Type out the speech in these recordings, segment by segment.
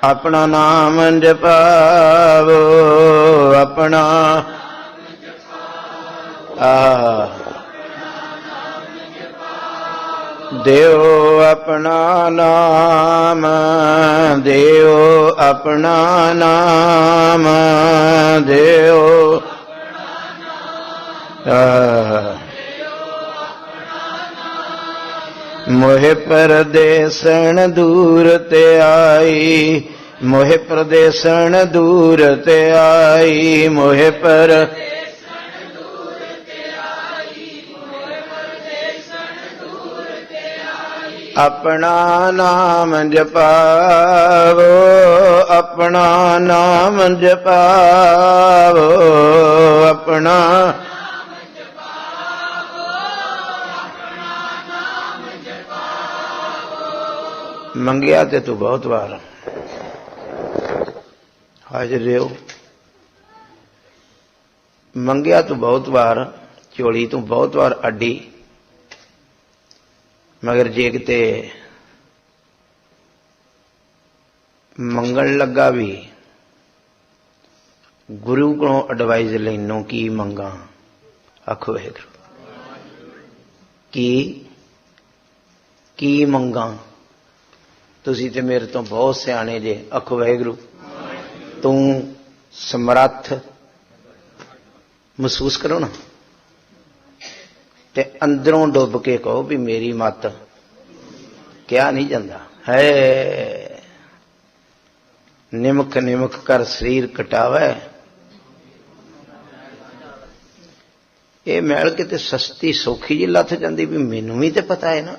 अपना नाम जपावो अपना देव अपना नाम देव अपना नाम देव मोहे परदेसन दूर ते आई मोहे परदेसन दूर ते आई मोहे पर अपना नाम जपावो अपना नाम जपावो अपना मंगिया ते तू बहुत बार हाजिर रहो मंगिया तू बहुत बार झोली तू बहुत बार अड्डी मगर जे किते मंगण लगा भी गुरु को एडवाइस लैनो की मंगा आखो वाहिगुरू की मंगा तुसी ते मेरे तो बहुत सियाने जे आखो वाहिगुरू तू समर्थ महसूस करो ना ते अंदरों डुब के कहो भी मेरी मत क्या नहीं जाता है निमक निमक कर शरीर कटावे ये मैल के ते सस्ती सौखी जी लथ जाती भी मैनू भी तो पता है ना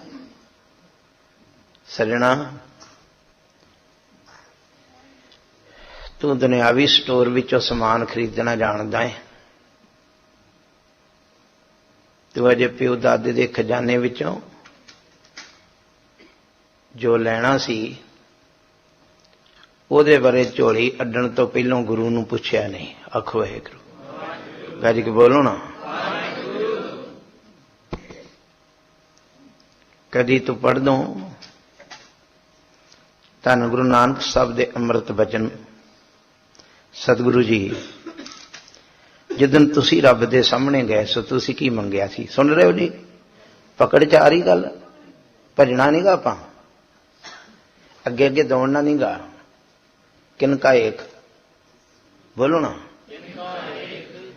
सजना तू दुनियावी स्टोर विचों समान खरीदना जानदा है तू अजे प्यो दादे दे खजाने विचों जो लेना सी ਉਹਦੇ बारे झोली अड्डण तो पहलों गुरु नूं पुछया नहीं आखो वाहिगुरू गज के बोलो ना कदी तू पढ़ दो धन गुरु नानक साहब दे अमृत बचन सतगुरु जी जिदन तुसी रब दे सामने गए सो तुसी की मंगया सी सुन रहे हो जी पकड़ च आ रही गल भजना नहीं गा आपां अगे अगे दौड़ना नहीं गा किनका एक बोलो ना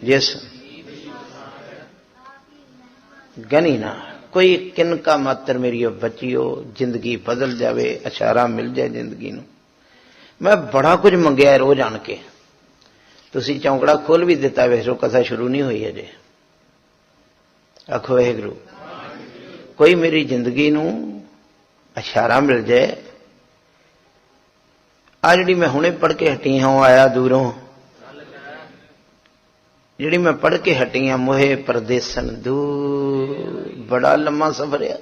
जिस गनी ना कोई किनका मात्र मेरी बचियो जिंदगी बदल जावे इशारा मिल जाए जिंदगी नूं मैं बड़ा कुछ मंगया रोज आन के तुसी चौंकड़ा खोल भी दिता वैसो कथा शुरू नहीं हुई अजे आखो वाहिगुरू कोई मेरी जिंदगी नूं इशारा मिल जाए आ जी मैं हुणे पढ़ के हटी हाँ आया दूरों जी मैं पढ़ के हटी हाँ मोहे परदेसन दूर बड़ा लम्मा सफर है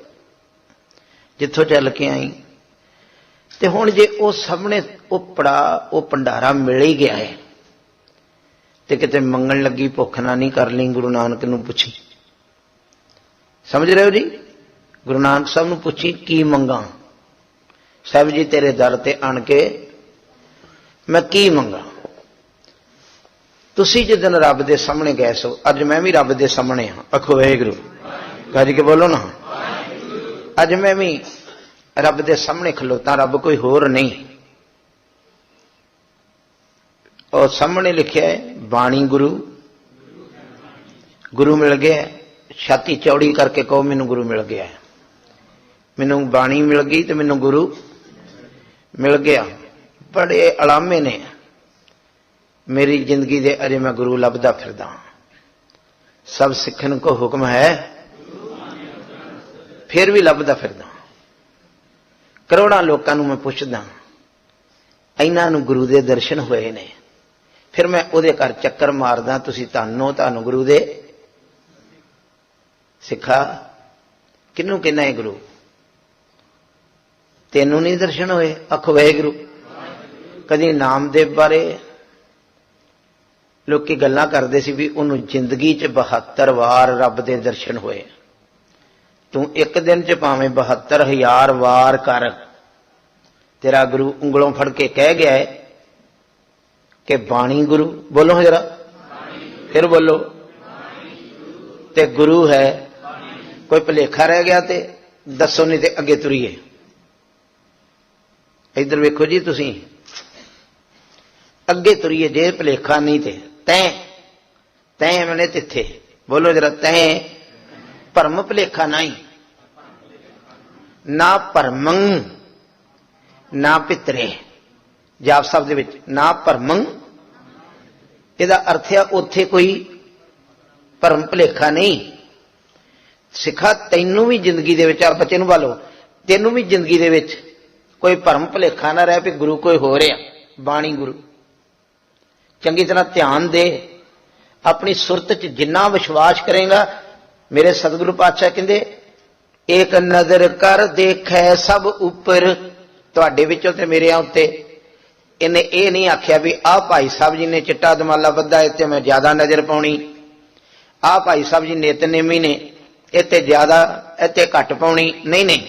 जिथों चल के आई ते हुण जे वो सामने वो पड़ा वो भंडारा मिल ही गया है ते किते मंगण लगी भुख ना नहीं कर ली गुरु नानक नूं पुछी समझ रहे हो जी गुरु नानक साहब नूं पुछी की मंगा साहब जी तेरे दर ते आण के मैं की मंगा तुसी जिदन रब दे सामने गए सो अज मैं भी रब दे सामने हाँ आखो वाहिगुरू गज के बोलो ना अज मैं भी रब दे सामने खलोता रब कोई होर नहीं और सामने लिखा है बाणी गुरु गुरु मिल गया छाती चौड़ी करके कहो मैनू गुरु मिल गया मैनू बाणी मिल गई तो मैनू गुरु मिल गया बड़े अलामे ने मेरी जिंदगी दे अजे मैं गुरु लभदा फिरदा सब सिखन को हुक्म है फिर भी लभदा फिरदा करोड़ां लोकां नूं मैं पुछदा इन्हां नूं गुरु दे दर्शन होए ने फिर मैं उहदे घर चक्कर मारदा तुसीं धन्नो धन गुरु दे सिखा किनू कहना है गुरु तेनू नहीं दर्शन होए आखो वाहिगुरू कदी नामदेव बारे लोग गल्लां करते सी भी उन्होंने जिंदगी च 72 वार रब दे दर्शन होए तू एक दिन च भावें 72,000 वार कर तेरा गुरु उंगलों फड़ के कह गया है कि बाणी गुरु, बोलो जरा, फिर बोलो, ते गुरु है, कोई भुलेखा रह गया ते दसो, नहीं ते अगे तुरीए। इधर वेखो जी, तुसी अगे तुरीए जे भुलेखा नहीं ते तैं तैं मैंने तिथे, बोलो जरा, तैं भरम भुलेखा नहीं, ना भरमंग ना पितरे। जाप शब्द विच ना भरमंग, इहदा अर्थ है उत्थे कोई भरम भुलेखा नहीं। सिखा तैनू भी जिंदगी दे विच, बच्चे नूं बोलो, तैनू भी जिंदगी दे विच कोई भरम भुलेखा ना रहे भी गुरु कोई हो रहा, बाणी गुरु। चंगी तरह ध्यान दे, अपनी सुरत च जिन्ना विश्वास करेगा। मेरे सतगुरु पातशाह कहंदे एक नजर कर देखै सब उपर, तुहाडे विचों ते मेरे उत्ते इन्हें यह नहीं आख्या भी आ भाई साहब जी ने चिट्टा दमाला बद्धा इत्ते मैं ज्यादा नजर पाउणी, आ भाई साहब जी नितनेमी ने इत्ते ज्यादा इत्ते घट पाउणी। नहीं नहीं,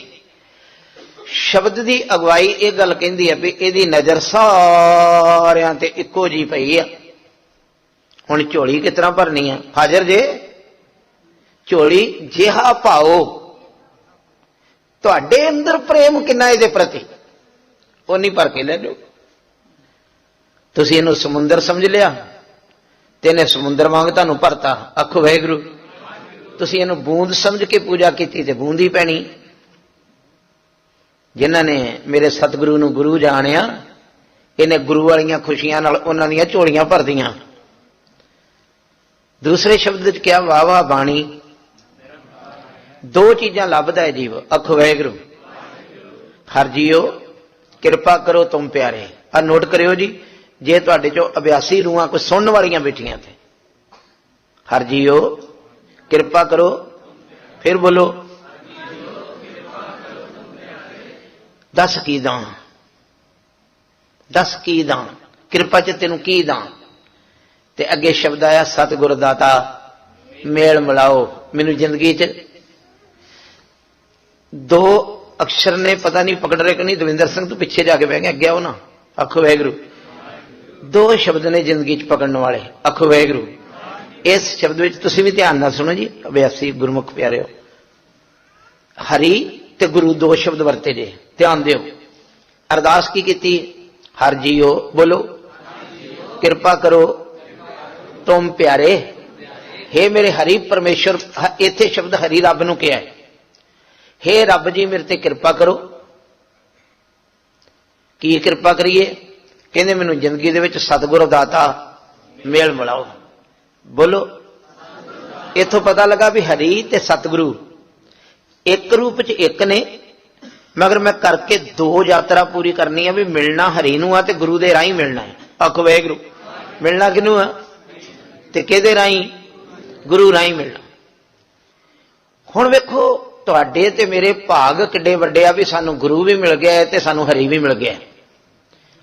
शब्द की अगवाई यह गल कहती है भी यदी नजर सारियां ते इक्को जी पई है। हुण झोली किस तरह भरनी है? हाजिर जे झोली जिहा पाओ, तुहाडे अंदर प्रेम किन्ना इहदे प्रति, वो नहीं भर के ले लो। तुसीं इहनूं समुंदर समझ लिया ते इहने समुंदर वांग तुहानूं भरता। आखो वाहिगुरू। तुसीं इहनूं बूंद समझ के पूजा कीती ते बूंद ही पैनी। जिन्हां ने मेरे सतगुरु नूं गुरु जाणिया, इहने गुरु वालियां खुशियां नाल उन्हां दीयां झोलियां भर दियां। दूसरे शब्द विच क्या, वाह वाह बाणी। दो चीजां लभदा है जीव। आखो वाहिगुरू। हर जीओ किरपा करो तुम प्यारे। आ नोट करियो जी, जे तुहाडे चों अभ्यासी रूहां कोई सुनने वालियां बैठियां ते, हर जीओ किरपा करो, फिर बोलो, दस की दां, दस की दां, किरपा च तेनू की दां। ते अगे शब्द आया सतगुर दाता मेल मिलाओ। मैनू जिंदगी च दो अक्षर ने पता नहीं पकड़ रहे कि नहीं, दविंदर सिंह तू पिछे जाके बह गया, अगे आओ ना। आखो वाहिगुरू। दो शब्द ने जिंदगी च पकड़ने वाले। आखो वाहिगुरू। इस शब्द में तुसीं भी ध्यान नाल सुनो जी, अभ्यासी गुरमुख प्यारे हो। हरि ते गुरु दो शब्द वरते जे, ध्यान दिओ। अरदास की कीती? हर जीओ, बोलो, किरपा करो तुम प्यारे। हे मेरे हरि परमेश्वर, इत्थे शब्द हरि रब नूं कहा है। हे रब जी मेरे ते किरपा करो। की किरपा करिए? कहंदे मैनू जिंदगी दे विच सतगुर दाता मेल मिलाओ। बोलो, इथों पता लगा भी हरि ते सतगुरु एक रूप च एक ने, मगर मैं करके दो यात्रा पूरी करनी है भी मिलना हरि नूं आ ते गुरु दे राही मिलना है। आखो वाहिगुरू। मिलना किनू आ ते किहदे राही? गुरु राही मिलना। हुण वेखो तुहाडे ते मेरे भाग किड्डे वड्डे आ भी सानू गुरु भी मिल गया है ते सानू हरि भी मिल गया है।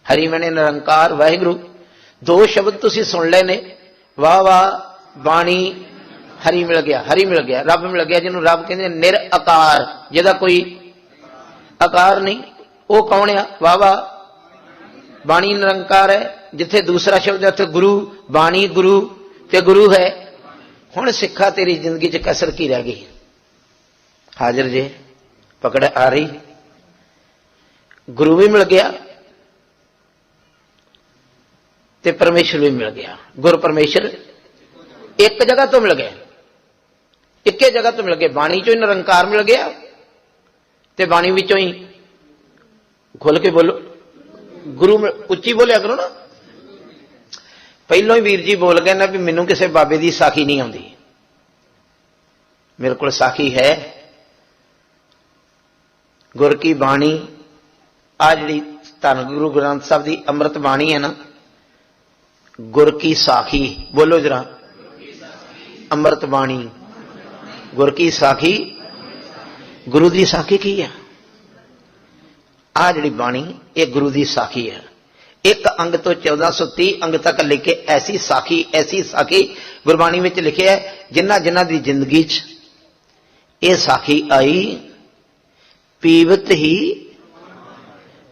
हरि मैंने निरंकार वाहिगुरू। दो शब्द तुसीं सुन ले ने, वाह वाह बाणी, हरि मिल गया, हरि मिल गया, रब मिल गया, जिन्होंने रब कहते निरअकार, जिहदा कोई आकार नहीं। वो कौन है? वाह वाह बाणी निरंकार है। जिथे दूसरा शब्द है उत्थे गुरु, बाणी गुरु ते गुरु है। हुण सिखा तेरी जिंदगी च कसर की रह गई? हाजिर जे, पकड़ आ रही। गुरु भी मिल गया ते परमेश्वर भी मिल गया। गुरु परमेश्वर एक जगह तो मिल गए, एक जगह तो मिल गए। बाणी चो ही निरंकार मिल गया ते बाणी विचों ही, खोल के बोलो, गुरु उच्ची बोलिया करो ना। पहलों ही वीर जी बोल गए ना भी मैनू किसी बाबे की साखी नहीं आती। मेरे को साखी है गुर की बाणी। आ जी धन गुरु ग्रंथ साहब की अमृत बाणी है ना, गुर की साखी, बोलो जरा, अमृत बाणी, गुर की साखी। गुरु की साखी की है? आ जी बाणी ये गुरु की साखी है। एक अंग तो 1430 अंग तक लिखे ऐसी साखी गुरबाणी में लिखे है। जिन्हां जिन्हां दी जिंदगी च ये साखी आई, पीवत ही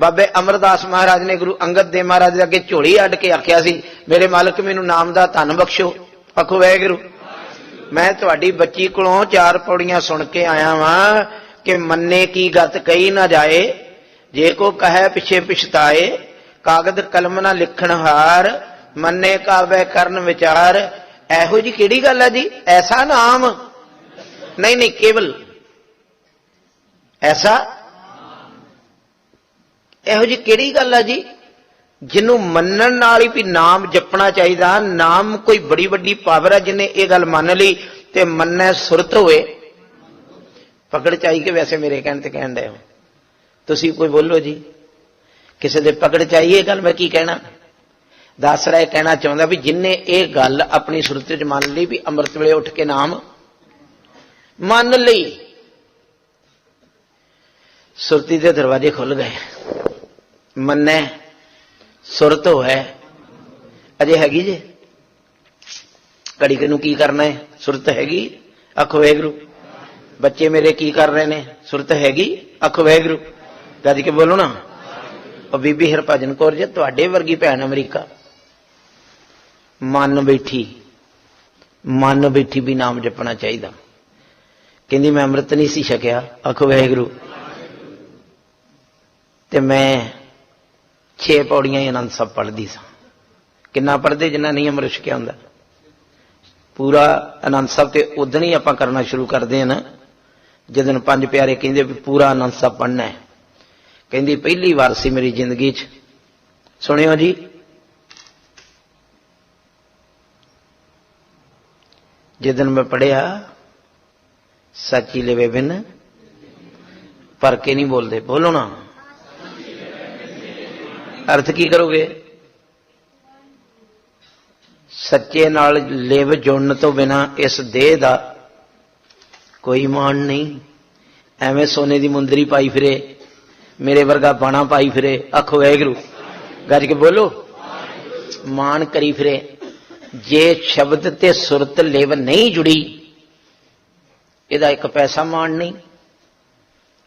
बाबे अमरदास महाराज ने गुरु अंगद देव महाराज के अगे झोली अड के आख्या सी, मेरे मालिक मैनू नाम दा धन बख्शो। आखो वाहिगुरू। मैं तुहाडी बच्ची कोलों 4 पौड़ियां सुन के आया वां कि मन्ने की गत कही ना जाए, जे को कहे पिछे पिछताए, कागद कलम ना लिखण हार, मन्ने कावे करन विचार। एहो जी केड़ी गल है जी? ऐसा नाम नहीं, नहीं केवल ऐसा, एहो जी केड़ी गल है जी जिन्हों मनण नाल ही भी नाम जपना चाहिए। नाम कोई बड़ी बड़ी पावर है, जिन्हें ये गल मान ली ते मन्ने सुरत होए पकड़ चाहिए। कि वैसे मेरे कहने ते कहन दे हो तुसी कोई बोलो जी, किसी दे पकड़ चाहिए गल मैं की कहना। दास राय कहना चाहता भी जिन्हें ये गल अपनी सुरत च मान ली भी अमृत वेले उठ के नाम मान ली, सुरती के दरवाजे खुल गए। मन्ने सुरत हो है अजे हैगी जे घड़ी के की करना है, सुरत हैगी। आखो वाहिगुरू। बच्चे मेरे की कर रहे ने, सुरत हैगी। आखो वाहिगुरू। गज के बोलो ना। और बीबी हरभजन कौर जी तुहाडे वर्गी भैन अमरीका मन बैठी भी नाम जपना चाहिए। कहती मैं अमृत नहीं सी छकिया। आखो वाहिगुरू। ते मैं 6 पौड़ियां ही आनंद साहब पढ़ती सा। किन्ना पढ़ते जिन्ना नहीं अमृत छकिया हुंदा। पूरा आनंद साहब ते उदन ही आपां करना शुरू करते हैं ना जिदन 5 प्यारे कहंदे भी पूरा आनंद साहब पढ़ना है। कहंदी पहली बार सी मेरी जिंदगी च, सुनियो जी, जिदन मैं पढ़िया सच्ची लेवे बिन पर के नहीं बोलते। बोलो ना। अर्थ की करोगे? सच्चे नाल लिव जुड़न तो बिना इस देह दा कोई मान नहीं। एवें सोने की मुंदरी पाई फिरे, मेरे वर्गा बाणा पाई फिरे। आखो वाहिगुरू। गज के बोलो। मान करी फिरे। जे शब्द ते सुरत लिव नहीं जुड़ी, इहदा एक पैसा मान नहीं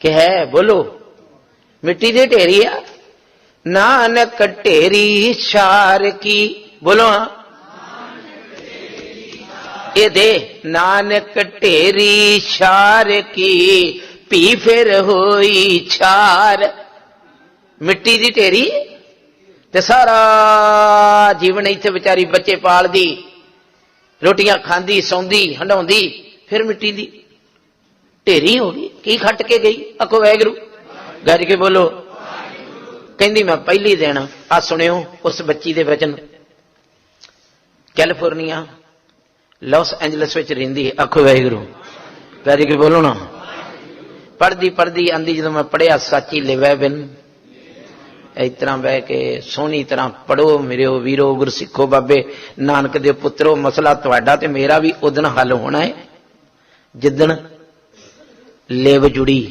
कि है। बोलो। मिट्टी दे ढेरी आ, नानक ढेरी शार की। बोलो हाँ। ये दे नानक ढेरी शार की, पी फिर होई छार। मिट्टी दी ढेरी ते सारा जीवन इत्थे बेचारी बच्चे पालदी, रोटियां खांदी, सौंदी, हंडाउंदी, फिर मिट्टी दी ढेरी हो गई। की खट के गई? आखो वाहिगुरू। गज के बोलो। कहंदी मैं पहली दिन आ सुनियो उस बच्ची दे वचन। कैलिफोर्निया लॉस एंजलिस विच रहिंदी। आखो वाहिगुरू। गज के बोलो ना। पढ़दी पढ़दी आंदी जदों मैं पढ़िया सच्ची लिवै बिन, इस तरह बह के सोहनी तरह पढ़ो मेरे वीरो गुरसिखो बाबे नानक दे पुत्रो। मसला तुहाडा ते मेरा भी उदन हल होना है जिदन लिव जुड़ी।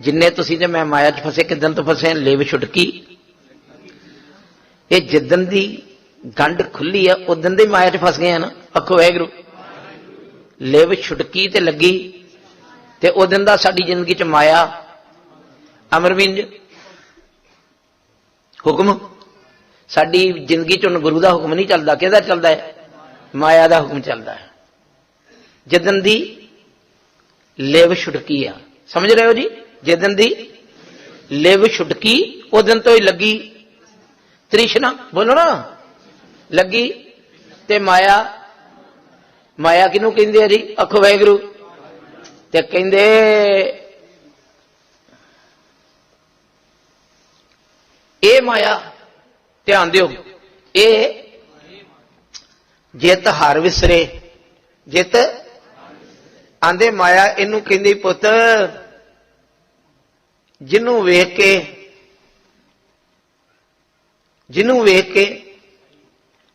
जिन्ने तुसीं ते मैं माया च फसे, किदन तो फसे? लिव छुटकी। ये जिदन दी गंढ खुली है उदन दी माया च फस गए ना। आखो वाहिगुरू। लिव छुटकी ते लगी ते उदन दा साडी जिंदगी च माया अमरविंज हुक्म। साडी जिंदगी च गुरु दा हुक्म नहीं चलता। किहदा चलता है? माया दा हुक्म चलता है। जिदन दी लिव छुटकी आ, समझ रहे हो जी? जिदन दी लिव छुटकी उदन तो ही लगी तृष्णा। बोलो ना। लगी ते माया। माया किनू कहंदे आ जी? आखो वाहिगुरू। ते कहंदे ए माया, ध्यान दियो, ए जित हर विसरे। जित आंदे माया इनू कहंदी पुत जिन्नू वेख के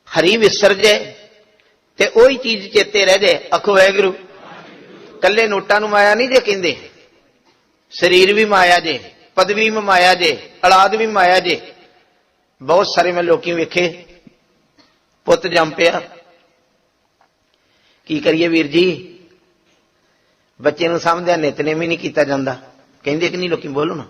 हरी विसर जाए ते ओही चीज चेते रह जाए। आखो वाहिगुरू। कल्ले नोटां नू माया नहीं जे कहंदे, शरीर भी माया जे, पदवी भी माया जे, औलाद भी माया जे। बहुत सारे मैं लोग वेखे पुत जम पिया। की करिए वीर जी? बच्चे नूं समझदे नितनेम ही नहीं कीता जांदा। कहंदे कि नहीं लोग? बोलो ना।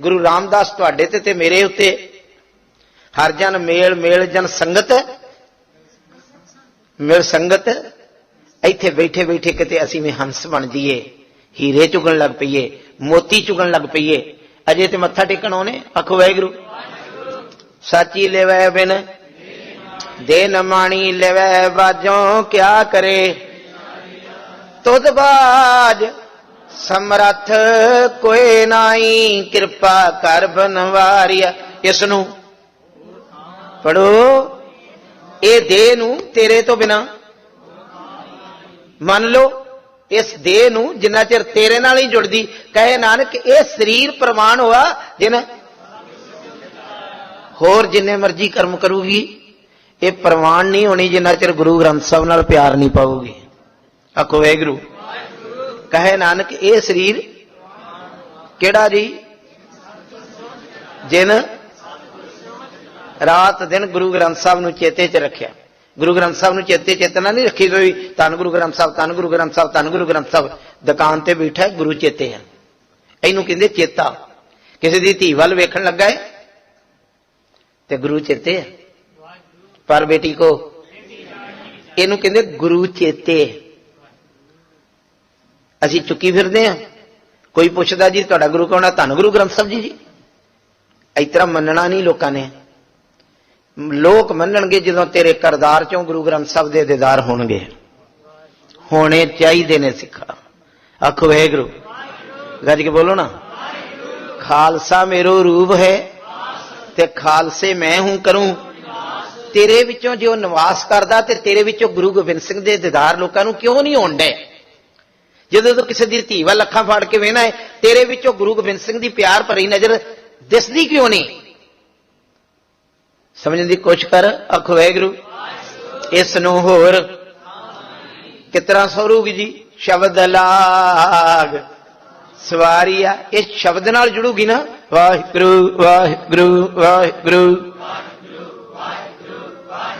गुरु रामदास तुहाडे ते मेरे उत्ते हर जन मेल मेल जन संगत मिल संगत। इत्थे बैठे बैठे किते असीं भी हंस बन जाइए, हीरे चुगन लग पईए, मोती चुगन लग पईए। अजे ते मत्था टेकण आउणे। आखो वाहिगुरू। साची लेवै बिन दे न माणी लेवै बाजों क्या करे, तुद बाज समरथ कोई नाई, कृपा कर बनवारिया। इसनू पढ़ो। ये देह नू तेरे तो बिना मन लो, इस देह नू जिन्ना चिर तेरे नाल ही जुड़दी। कहे नानक ये शरीर प्रमाण हुआ जिन होर जिन्ने मर्जी कर्म करूगी ये प्रमाण नहीं होनी जिन्ना चिर गुरु ग्रंथ साहब नाल प्यार नहीं पाऊगी। आखो वाहिगुरू। कहे नानक ये शरीर केड़ा जी, जिन रात दिन गुरु ग्रंथ साहब नू चेते च रखिया। गुरु ग्रंथ साहब नू चेते चेतना नहीं रखी कोई धन गुरु ग्रंथ साहब, धन गुरु ग्रंथ साहब, धन गुरु ग्रंथ साहब। दुकान ते बैठा है गुरु चेते है, इनू कहंदे चेता। किसी दी धी वल वेखण लगा है ते गुरु चेते है, पर बेटी को इनू कहंदे गुरु चेते। असी चुकी फिरदे हैं। कोई पुछदा जी तुहाडा गुरु कौन है? धन गुरु ग्रंथ साहब जी। जी इस तरह मनना नहीं लोगों ने। लोग मनणगे जदों तेरे करदार चों गुरु ग्रंथ साहब दे दीदार होणगे, होने चाहिए ने सिखा। आखो वाहिगुरू। गज के बोलो ना। खालसा मेरो रूप है ते खालसे मैं हूं करूं। तेरे विचों जो निवास करदा ते तेरे विचों गुरु गोबिंद सिंह दे दीदार लोकां नूं क्यों नहीं होण डे? जदों तूं किसी दी धी वल अखां फाड़ के वेखना है, तेरे विचों गुरु गोबिंद सिंह दी प्यार भरी नजर दिसदी क्यों नहीं? समझने की कोशिश कर। आखो वाहिगुरू। इस नूं होर किस तरह सवरूगी जी? शब्द लाग सवारिया। इस शब्द नाल जुड़ूगी ना, वाहिगुरू वाहिगुरू वाहिगुरू।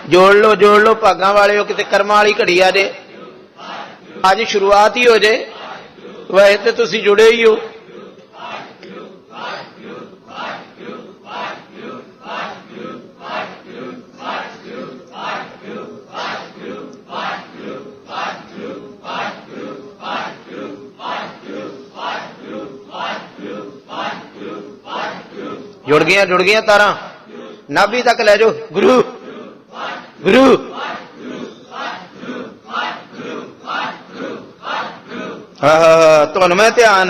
जोड़ लो भागां वाले हो, किते कर्मां वाली घड़ी आ जाए। अज शुरुआत ही हो जाए, वैसे तो तुसीं जुड़े ही हो। जुड़ गया तारा। नाभि तक ले जाओ। गुरु गुरु। तुहानू मैं ध्यान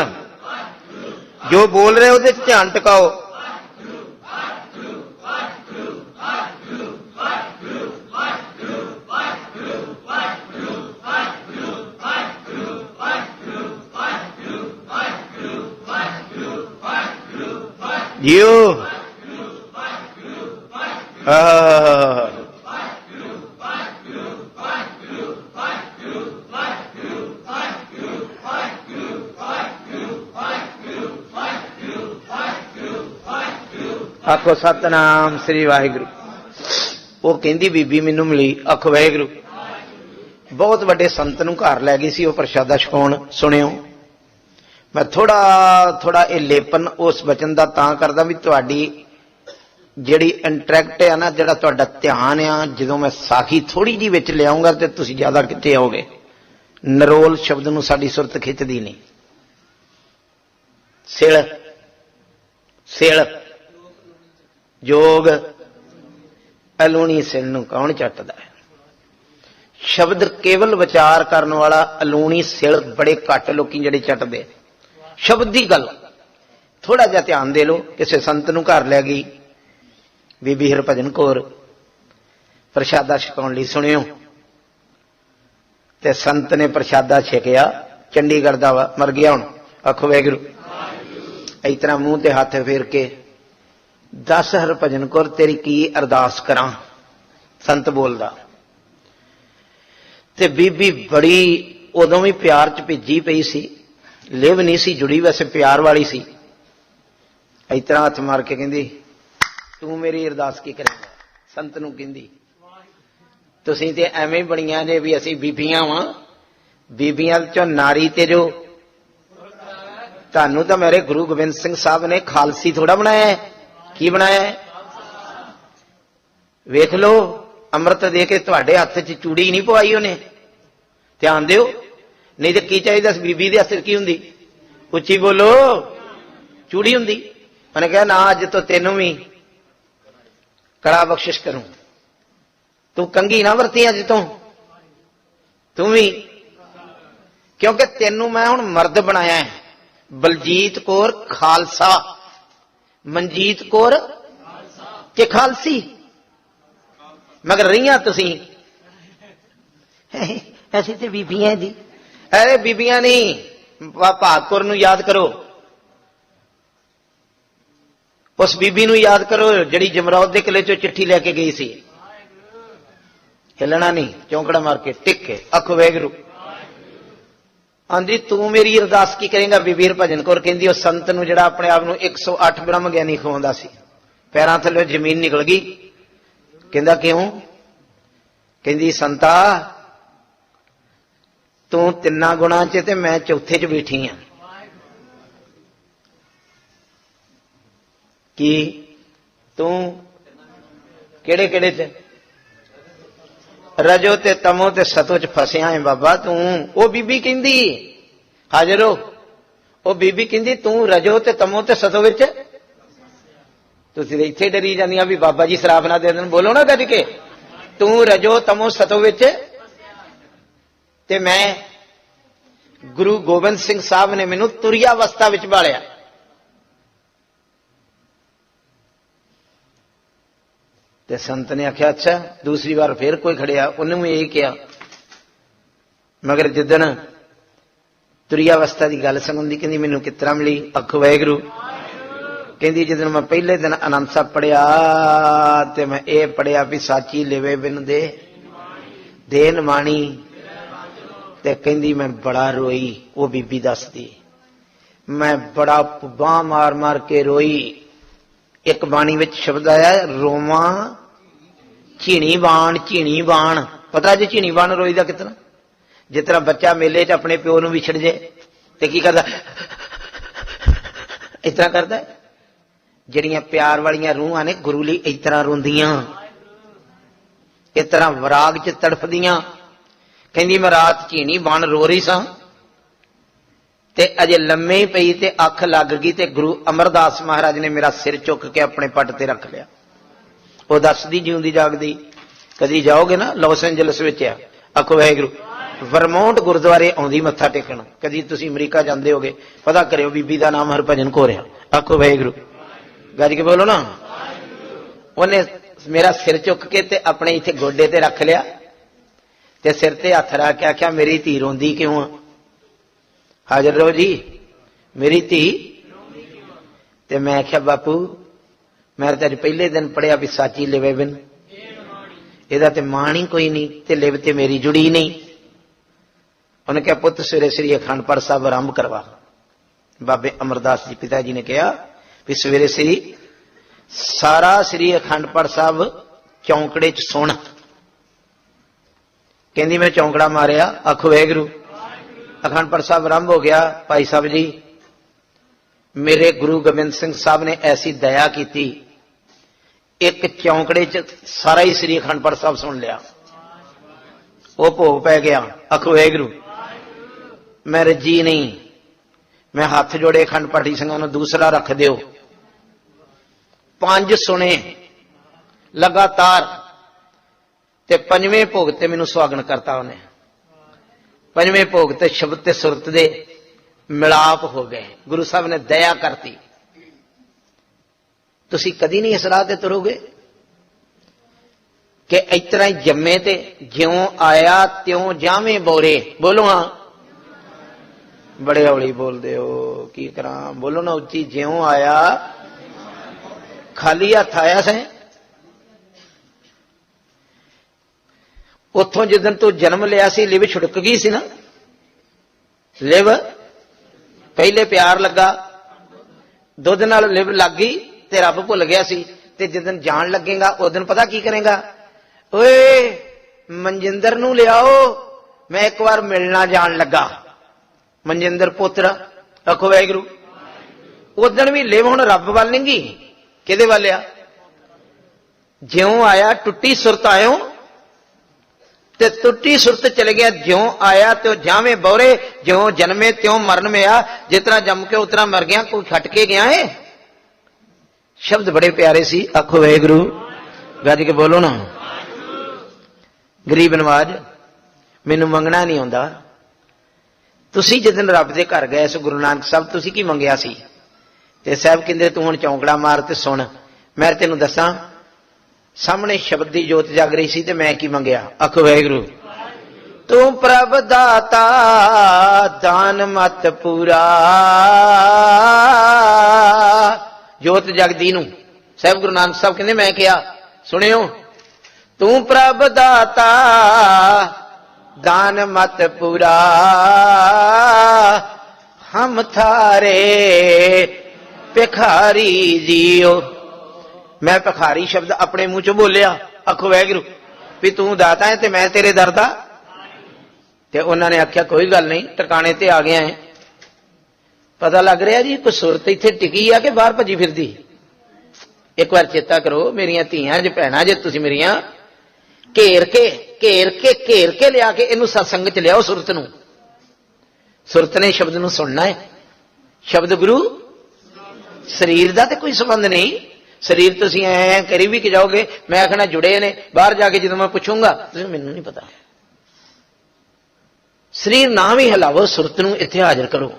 जो बोल रहे उहदे च ध्यान टिकाओ। जियो। आखो सतनाम श्री वाहिगुरू। वो कहती बीबी मैनू मिली। आखो वाहिगुरू। बहुत वड्डे संत नूं घर लै गई सी, वो प्रशादा छकाउण। सुनियो मैं थोड़ा थोड़ा ये लेपन उस वचन का तां करदा भी तुहाडी जिहड़ी इंटरैक्ट है ना, जिहड़ा तुहाडा ध्यान आ, जदों मैं साखी थोड़ी जी विच लिआऊंगा ते तुसीं ज्यादा कित्थे आओगे। नरोल शब्द नूं साडी सुरत खिੱਚਦੀ नहीं। सिल सिल जोग अलूणी सिल नूं कौन चटदा है? शब्द केवल विचार करने वाला अलूणी सिल बड़े घट लोग जिहड़े चटदे। शब्द की गल थोड़ा जिहा ध्यान दे लो। किसी संत नूं घर लै गई बीबी हरभजन कौर प्रशादा छकाउण लई। सुनियो ते संत ने प्रशादा छकिया। चंडीगढ़ दा मर गया हुण। आखो वाहिगुरू। इस तरह मूँह ते हथ फेर के दस हरभजन कौर तेरी की अरदास करां? संत बोलदा ते बीबी बड़ी उदों भी प्यार च भिजी पई सी, लिव नहीं सी जुड़ी, वैसे प्यार वाली सी। इस तरह हथ मार के कहंदी तू मेरी अरदास की करेगा? संत नूं कहंदी तुसीं ते एवें बणीआं जे भी असीं बीबियां वां। बीबियां चों नारी ते जो ਤੁਹਾਨੂੰ ਤਾਂ ਮੇਰੇ ਗੁਰੂ ਗੋਬਿੰਦ ਸਿੰਘ ਸਾਹਿਬ ਨੇ ਖਾਲਸੀ ਥੋੜਾ ਬਣਾਇਆ ਹੈ। ਕੀ ਬਣਾਇਆ ਹੈ? ਵੇਖ ਲਓ, ਅੰਮ੍ਰਿਤ ਦੇ ਕੇ ਤੁਹਾਡੇ ਹੱਥ 'ਚ ਚੂੜੀ ਨਹੀਂ ਪਵਾਈ ਉਹਨੇ। ਧਿਆਨ ਦਿਓ, ਨਹੀਂ ਤੇ ਕੀ ਚਾਹੀਦਾ? ਬੀਬੀ ਦੇ ਹੱਥ 'ਚ ਕੀ ਹੁੰਦੀ? ਉੱਚੀ ਬੋਲੋ। ਚੂੜੀ ਹੁੰਦੀ। ਉਹਨੇ ਕਿਹਾ ਨਾ, ਅੱਜ ਤੋਂ ਤੈਨੂੰ ਵੀ ਕੜਾ ਬਖਸ਼ਿਸ਼ ਕਰੂੰ, ਤੂੰ ਕੰਘੀ ਨਾ ਵਰਤੀ ਅੱਜ ਤੋਂ, ਤੂੰ ਵੀ, ਕਿਉਂਕਿ ਤੈਨੂੰ ਮੈਂ ਹੁਣ ਮਰਦ ਬਣਾਇਆ ਹੈ। ਬਲਜੀਤ ਕੌਰ ਖਾਲਸਾ, ਮਨਜੀਤ ਕੌਰ ਕਿ ਖਾਲਸੀ, ਮਗਰ ਰਹੀਆਂ ਤੁਸੀਂ ਅਸੀਂ ਤੇ ਬੀਬੀਆਂ ਜੀ। ਅਰੇ ਬੀਬੀਆਂ ਨਹੀਂ, ਭਾਗ ਕੌਰ ਨੂੰ ਯਾਦ ਕਰੋ, ਉਸ ਬੀਬੀ ਨੂੰ ਯਾਦ ਕਰੋ ਜਿਹੜੀ ਜਮਰੌਦ ਦੇ ਕਿਲੇ ਚੋਂ ਚਿੱਠੀ ਲੈ ਕੇ ਗਈ ਸੀ। ਹਿੱਲਣਾ ਨਹੀਂ, ਚੌਂਕੜਾ ਮਾਰ ਕੇ ਟਿਕ ਕੇ ਅੱਖ ਵੈਗਰੂ। ਆਂਦੀ ਤੂੰ ਮੇਰੀ ਅਰਦਾਸ ਕੀ ਕਰੇਗਾ? ਬੀਬੀ ਹਰਭਜਨ ਕੌਰ ਕਹਿੰਦੀ ਉਹ ਸੰਤ ਨੂੰ ਜਿਹੜਾ ਆਪਣੇ ਆਪ ਨੂੰ 108 ਬ੍ਰਹਮ ਗਿਆਨੀ ਖਵਾਉਂਦਾ ਸੀ, ਪੈਰਾਂ ਥੱਲੇ ਜ਼ਮੀਨ ਨਿਕਲ ਗਈ। ਕਹਿੰਦਾ ਕਿਉਂ? ਕਹਿੰਦੀ ਸੰਤਾ ਤੂੰ ਤਿੰਨਾਂ ਗੁਣਾਂ 'ਚ ਤੇ ਮੈਂ ਚੌਥੇ 'ਚ ਬੈਠੀ ਆ। ਕੀ ਤੂੰ ਕਿਹੜੇ ਕਿਹੜੇ 'ਚ? ਰਜੋ ਤੇ ਤਮੋ ਤੇ ਸਤੋ 'ਚ ਫਸਿਆ ਹੈ ਬਾਬਾ ਤੂੰ। ਉਹ ਬੀਬੀ ਕਹਿੰਦੀ, ਹਾਜ਼ਰ ਹੋ, ਉਹ ਬੀਬੀ ਕਹਿੰਦੀ ਤੂੰ ਰਜੋ ਤੇ ਤਮੋ ਤੇ ਸਤੋ ਵਿੱਚ। ਤੁਸੀਂ ਇੱਥੇ ਡਰੀ ਜਾਂਦੀਆਂ ਵੀ ਬਾਬਾ ਜੀ ਸ਼ਰਾਬ ਨਾ ਦੇ ਦੇਣ। ਬੋਲੋ ਨਾ ਗੱਜ ਕੇ, ਤੂੰ ਰਜੋ ਤਮੋ ਸਤੋ ਵਿੱਚ ਤੇ ਮੈਂ ਗੁਰੂ ਗੋਬਿੰਦ ਸਿੰਘ ਸਾਹਿਬ ਨੇ ਮੈਨੂੰ ਤੁਰੀ ਅਵਸਥਾ ਵਿੱਚ ਬਾਲਿਆ। ਤੇ ਸੰਤ ਨੇ ਆਖਿਆ ਅੱਛਾ। ਦੂਸਰੀ ਵਾਰ ਫੇਰ ਕੋਈ ਖੜਿਆ, ਉਹਨੂੰ ਵੀ ਇਹ ਕਿਹਾ। ਮਗਰ ਜਿੱਦਣ ਤੁਰੀ ਅਵਸਥਾ ਦੀ ਗੱਲ ਸੁਣਦੀ, ਕਹਿੰਦੀ ਮੈਨੂੰ ਕਿਸ ਤਰ੍ਹਾਂ ਮਿਲੀ? ਅੱਖ ਵੈਗਰੂ। ਕਹਿੰਦੀ ਜਦੋਂ ਮੈਂ ਪਹਿਲੇ ਦਿਨ ਆਨੰਦ ਸਾਹਿਬ ਪੜਿਆ ਤੇ ਮੈਂ ਇਹ ਪੜਿਆ ਵੀ ਸਾਚੀ ਲਿਵੇ ਬਿਨ ਦੇ ਦੇ ਨਿਮਾਣੀ। ਤੇ ਕਹਿੰਦੀ ਮੈਂ ਬੜਾ ਰੋਈ। ਉਹ ਬੀਬੀ ਦੱਸਦੀ, ਮੈਂ ਬੜਾ ਬਾਂਹ ਮਾਰ ਮਾਰ ਕੇ ਰੋਈ। ਇੱਕ ਬਾਣੀ ਵਿੱਚ ਸ਼ਬਦ ਆਇਆ, ਰੋਵਾਂ ਝੀਣੀ ਬਾਣ। ਝੀਣੀ ਬਾਣ ਪਤਾ ਜੇ ਝੀਣੀ ਬਾਣ ਰੋਈ ਦਾ ਕਿਤਨਾ? ਜਿਸ ਤਰ੍ਹਾਂ ਬੱਚਾ ਮੇਲੇ 'ਚ ਆਪਣੇ ਪਿਓ ਨੂੰ ਵਿਛੜ ਜੇ ਤੇ ਕੀ ਕਰਦਾ? ਇਸ ਤਰ੍ਹਾਂ ਕਰਦਾ। ਜਿਹੜੀਆਂ ਪਿਆਰ ਵਾਲੀਆਂ ਰੂਹਾਂ ਨੇ ਗੁਰੂ ਲਈ ਇਸ ਤਰ੍ਹਾਂ ਰੋਂਦੀਆਂ, ਇਸ ਤਰ੍ਹਾਂ ਵਿਰਾਗ 'ਚ ਤੜਫਦੀਆਂ। ਕਹਿੰਦੀ ਮੈਂ ਰਾਤ ਝੀਣੀ ਬਾਣ ਰੋ ਰਹੀ ਸਾਂ ਤੇ ਅਜੇ ਲੰਮੇ ਹੀ ਪਈ ਤੇ ਅੱਖ ਲੱਗ ਗਈ ਤੇ ਗੁਰੂ ਅਮਰਦਾਸ ਮਹਾਰਾਜ ਨੇ ਮੇਰਾ ਸਿਰ ਚੁੱਕ ਕੇ ਆਪਣੇ ਪੱਟ ਤੇ ਰੱਖ ਲਿਆ। ਉਹ ਦੱਸਦੀ ਜਿਉਂਦੀ ਜਾਗਦੀ, ਕਦੀ ਜਾਓਗੇ ਨਾ ਲਾਸ ਐਂਜਲਸ ਵਿੱਚ ਆ, ਆਖੋ ਵਾਹਿਗੁਰੂ। ਵਰਮੌਂਟ ਗੁਰਦੁਆਰੇ ਆਉਂਦੀ ਮੱਥਾ ਟੇਕਣ। ਕਦੀ ਤੁਸੀਂ ਅਮਰੀਕਾ ਜਾਂਦੇ ਹੋਗੇ, ਪਤਾ ਕਰਿਓ ਬੀਬੀ ਦਾ ਨਾਮ ਹਰਭਜਨ ਕੌਰ ਆ। ਆਖੋ ਵਾਹਿਗੁਰੂ, ਗੱਜ ਕੇ ਬੋਲੋ ਨਾ। ਉਹਨੇ ਮੇਰਾ ਸਿਰ ਚੁੱਕ ਕੇ ਤੇ ਆਪਣੇ ਇੱਥੇ ਗੋਡੇ ਤੇ ਰੱਖ ਲਿਆ ਤੇ ਸਿਰ ਤੇ ਹੱਥ ਰੱਖ ਕੇ ਆਖਿਆ ਮੇਰੀ ਧੀ ਰੋਂਦੀ ਕਿਉਂ ਆ? ਹਾਜ਼ਰ ਰਹੋ ਜੀ, ਮੇਰੀ ਧੀ। ਤੇ ਮੈਂ ਆਖਿਆ ਬਾਪੂ ਮੈਂ ਤਾਂ ਅੱਜ ਪਹਿਲੇ ਦਿਨ ਪੜਿਆ ਵੀ ਸਾਚੀ ਲਿਵੇ ਬਿਨ, ਇਹਦਾ ਤੇ ਮਾਣ ਹੀ ਕੋਈ ਨਹੀਂ ਤੇ ਲਿਵ ਤੇ ਮੇਰੀ ਜੁੜੀ ਨਹੀਂ। ਉਹਨੇ ਕਿਹਾ ਪੁੱਤ ਸਵੇਰੇ ਸ੍ਰੀ ਅਖੰਡ ਪਾਠ ਸਾਹਿਬ ਆਰੰਭ ਕਰਵਾ। ਬਾਬੇ ਅਮਰਦਾਸ ਜੀ ਪਿਤਾ ਜੀ ਨੇ ਕਿਹਾ ਵੀ ਸਵੇਰੇ ਸ੍ਰੀ ਸਾਰਾ ਸ੍ਰੀ ਅਖੰਡ ਪਾਠ ਸਾਹਿਬ ਚੌਂਕੜੇ 'ਚ ਸੁਣ। ਕਹਿੰਦੀ ਮੈਂ ਚੌਂਕੜਾ ਮਾਰਿਆ। ਆਖੋ ਵਾਹਿਗੁਰੂ। ਅਖੰਡ ਪਾਠ ਸਾਹਿਬ ਆਰੰਭ ਹੋ ਗਿਆ। ਭਾਈ ਸਾਹਿਬ ਜੀ ਮੇਰੇ ਗੁਰੂ ਗੋਬਿੰਦ ਸਿੰਘ ਸਾਹਿਬ ਨੇ ਐਸੀ ਦਇਆ ਕੀਤੀ, ਇੱਕ ਚੌਂਕੜੇ 'ਚ ਸਾਰਾ ਹੀ ਸ੍ਰੀ ਅਖੰਡ ਪਾਠ ਸਾਹਿਬ ਸੁਣ ਲਿਆ। ਉਹ ਭੋਗ ਪੈ ਗਿਆ। ਆਖੋ ਵਾਹਿਗੁਰੂ। ਮੈਂ ਰੱਜੀ ਨਹੀਂ, ਮੈਂ ਹੱਥ ਜੋੜੇ ਅਖੰਡ ਪਾਠੀ ਸਿੰਘਾਂ ਨੂੰ ਦੂਸਰਾ ਰੱਖ ਦਿਓ। 5 ਸੁਣੇ ਲਗਾਤਾਰ ਤੇ 5ਵੇਂ ਭੋਗ ਤੇ ਮੈਨੂੰ ਸੁਹਾਗਣ ਕਰਤਾ ਉਹਨੇ। 5ਵੇਂ ਭੋਗ ਤੇ ਸ਼ਬਦ ਤੇ ਸੁਰਤ ਦੇ ਮਿਲਾਪ ਹੋ ਗਏ। ਗੁਰੂ ਸਾਹਿਬ ਨੇ ਦਇਆ ਕਰਤੀ। ਤੁਸੀਂ ਕਦੀ ਨਹੀਂ ਇਸ ਰਾਹ ਤੇ ਤੁਰੋਗੇ ਕਿ ਇਸ ਤਰ੍ਹਾਂ ਹੀ ਜੰਮੇ ਤੇ ਜਿਉਂ ਆਇਆ ਤਿਉਂ ਜਾਵੇਂ ਬੋਰੇ। ਬੋਲੋ ਹਾਂ, ਬੜੇ ਹੌਲੀ ਬੋਲਦੇ ਹੋ, ਕੀ ਕਰਾਂ? ਬੋਲੋ ਨਾ ਉੱਚੀ। ਜਿਉਂ ਆਇਆ ਖਾਲੀ ਹੱਥ ਆਇਆ ਸੈਂ। ਉੱਥੋਂ ਜਿੱਦਣ ਤੂੰ ਜਨਮ ਲਿਆ ਸੀ ਲਿਵ ਛੁੜਕ ਗਈ ਸੀ ਨਾ। ਲਿਵ ਪਹਿਲੇ ਪਿਆਰ ਲੱਗਾ, ਦੁੱਧ ਨਾਲ ਲਿਵ ਲੱਗ ਗਈ ਤੇ ਰੱਬ ਭੁੱਲ ਗਿਆ ਸੀ। ਤੇ ਜਿੱਦਣ ਜਾਣ ਲੱਗੇਗਾ ਉਦੋਂ ਪਤਾ ਕੀ ਕਰੇਗਾ? ਓਏ ਮਨਜਿੰਦਰ ਨੂੰ ਲਿਆਓ, ਮੈਂ ਇੱਕ ਵਾਰ ਮਿਲਣਾ ਜਾਣ ਲੱਗਾ। ਮਨਜਿੰਦਰ ਪੁੱਤਰ। ਆਖੋ ਵਾਹਿਗੁਰੂ। उदण भी लिव हुण रब वाल नहीं गी, किहदे वाल आ? ज्यों आया टुट्टी सुरत आयो ते टुट्टी सुरत चले गया, ज्यों आया तो जावे बौरे, ज्यों जन्मे त्यों मरण में आ, जितना जम के उतना मर गया, कोई खट के गया है। शब्द बड़े प्यारे सी, आखो वाहिगुरू, गज के बोलो ना। गरीब नवाज, मैनू मंगना नहीं आउंदा। तुसी जिदन रब दे घर गए सो गुरु नानक साहब, तुसी की मंगिया सी? ते साहब कहंदे तू हुण चौंकड़ा मार ते सुन, मैं तेनू दसां। सामने शब्द की जोत जग रही सी ते मैं की मंगिया? आखो वाहिगुरू। तू प्रभ दाता दान मत पूरा, जोत जगदी नू साहब गुरु नानक साहब कहंदे मैं क्या सुनियो, तू प्रभ दाता दान मत पूरा, हम थारे भिखारी जियो। मैं भिखारी शब्द अपने मुंह चो बोलिया, आखो वाहिगुरू, भी तू दाता है ते मैं तेरे दर दा। ते उन्होंने आख्या कोई गल नहीं, टिकाने ते आ गया है। पता लग रहा जी कोई सुरत इत्थे टिकी आ कि बाहर भजी फिरदी। एक बार चेता करो मेरिया धीआं ज भैणां, जे तुसीं मेरियां घेर के लिया के इनू सत्संग च लियाओ। सुरत नू, सुरत ने शब्द नू सुनना है। शब्द गुरु शरीर का तो कोई संबंध नहीं। शरीर तुसीं ऐ करी भी कि जाओगे, मैं आखना जुड़े ने, बाहर जाके जो मैं पूछूंगा मैनू नहीं पता। शरीर ना भी हिलावो, सुरत नू इत्थे हाजिर करो,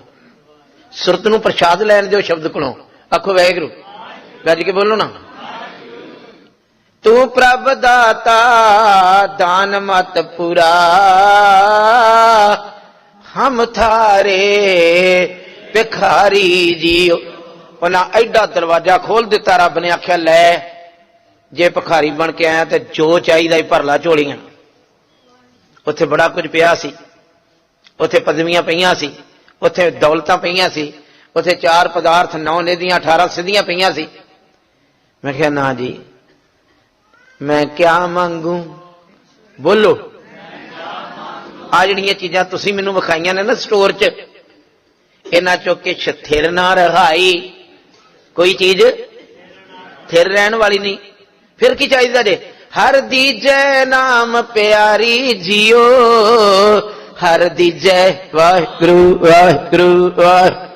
सुरत नू प्रसाद लैण दिओ शब्द कोलों। आखो वाहिगुरू, गज के बोलो ना। तू प्रभ दाता दान मत पूरा, हम थारे भिखारी जियो। उन्हें एडा दरवाजा खोल दिता रब ने, आख्या लै जे भिखारी बन के आया तो जो चाहिए भरला झोलियां। उत्थे बड़ा कुछ पिया सी, उत्थे पदवियां पईयां सी, उत्थे दौलतां पईयां सी, उत्थे 4 पदार्थ 9 निधियां 18 सिद्धियां पईयां सी। मैं क्या ना जी, मैं क्या मांगू? बोलो। आ जड़ियां चीजां तुसीं मैनू विखाईयां ने ना स्टोर च, इन्हां चों किश थिर ना रहाई, कोई चीज थिर रहन वाली नहीं। फिर की चाहिए जे? हर दीजै नाम प्यारी जियो, हर दीजै वाहिगुरू वाहिगुरू वाहिगुरू।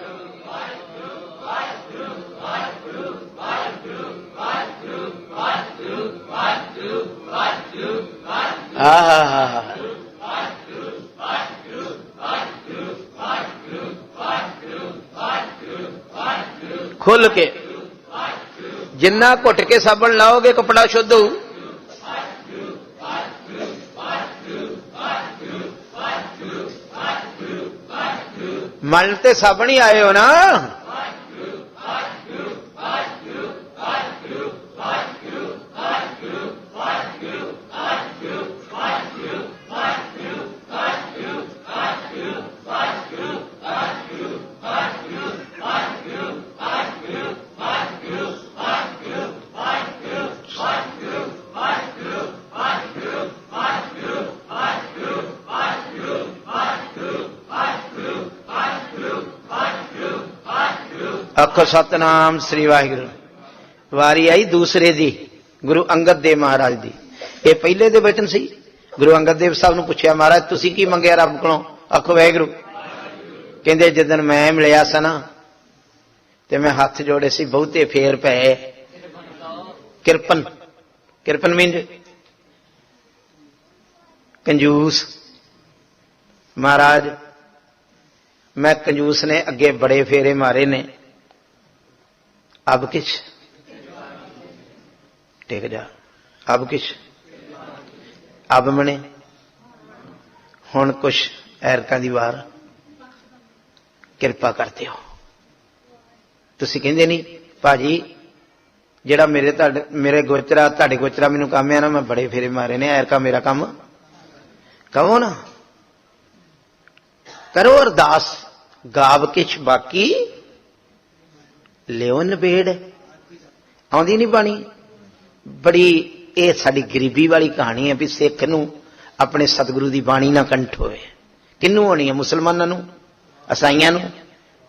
खुल के जिन्ना घुट के साबण लाओगे कपड़ा शुद्ध हो। मल ते साबण ही आए हो ना। आखो सतनाम श्री वाहिगुरू। वारी आई दूसरे दी, गुरु अंगद देव महाराज दी। ये पहले दे बचन सी। गुरु अंगद देव साहब ने पूछा, महाराज तुसी की मंगया रब कोलों? आखो वाहिगुरू। कहंदे जिदन मैं मिलिया सा ना ते मैं हाथ जोड़े सी, बहुते फेर पे किरपन। किरपन मीन कंजूस। महाराज मैं कंजूस ने अगे बड़े फेरे मारे ने, अब किश टेक जा, अब किश अब मने हुण कुछ ऐरकां दी वार, किरपा करते हो। तुसीं कहंदे नहीं भाजी जिहड़ा मेरे गोचरा तुहाडे गोचरा मैनूं काम है ना, मैं बड़े फेरे मारे ने, ऐरका मेरा काम कहो ना। करो अरदास, गाव किश बाकी लियो नबेड़। आउंदी नहीं बाणी बड़ी। ये साडी गरीबी वाली कहानी है भी सिख नूं अपने सतगुरु की बाणी ना कंठ होए। किनू होनी है? मुसलमानों नूं, ईसाइयां नूं,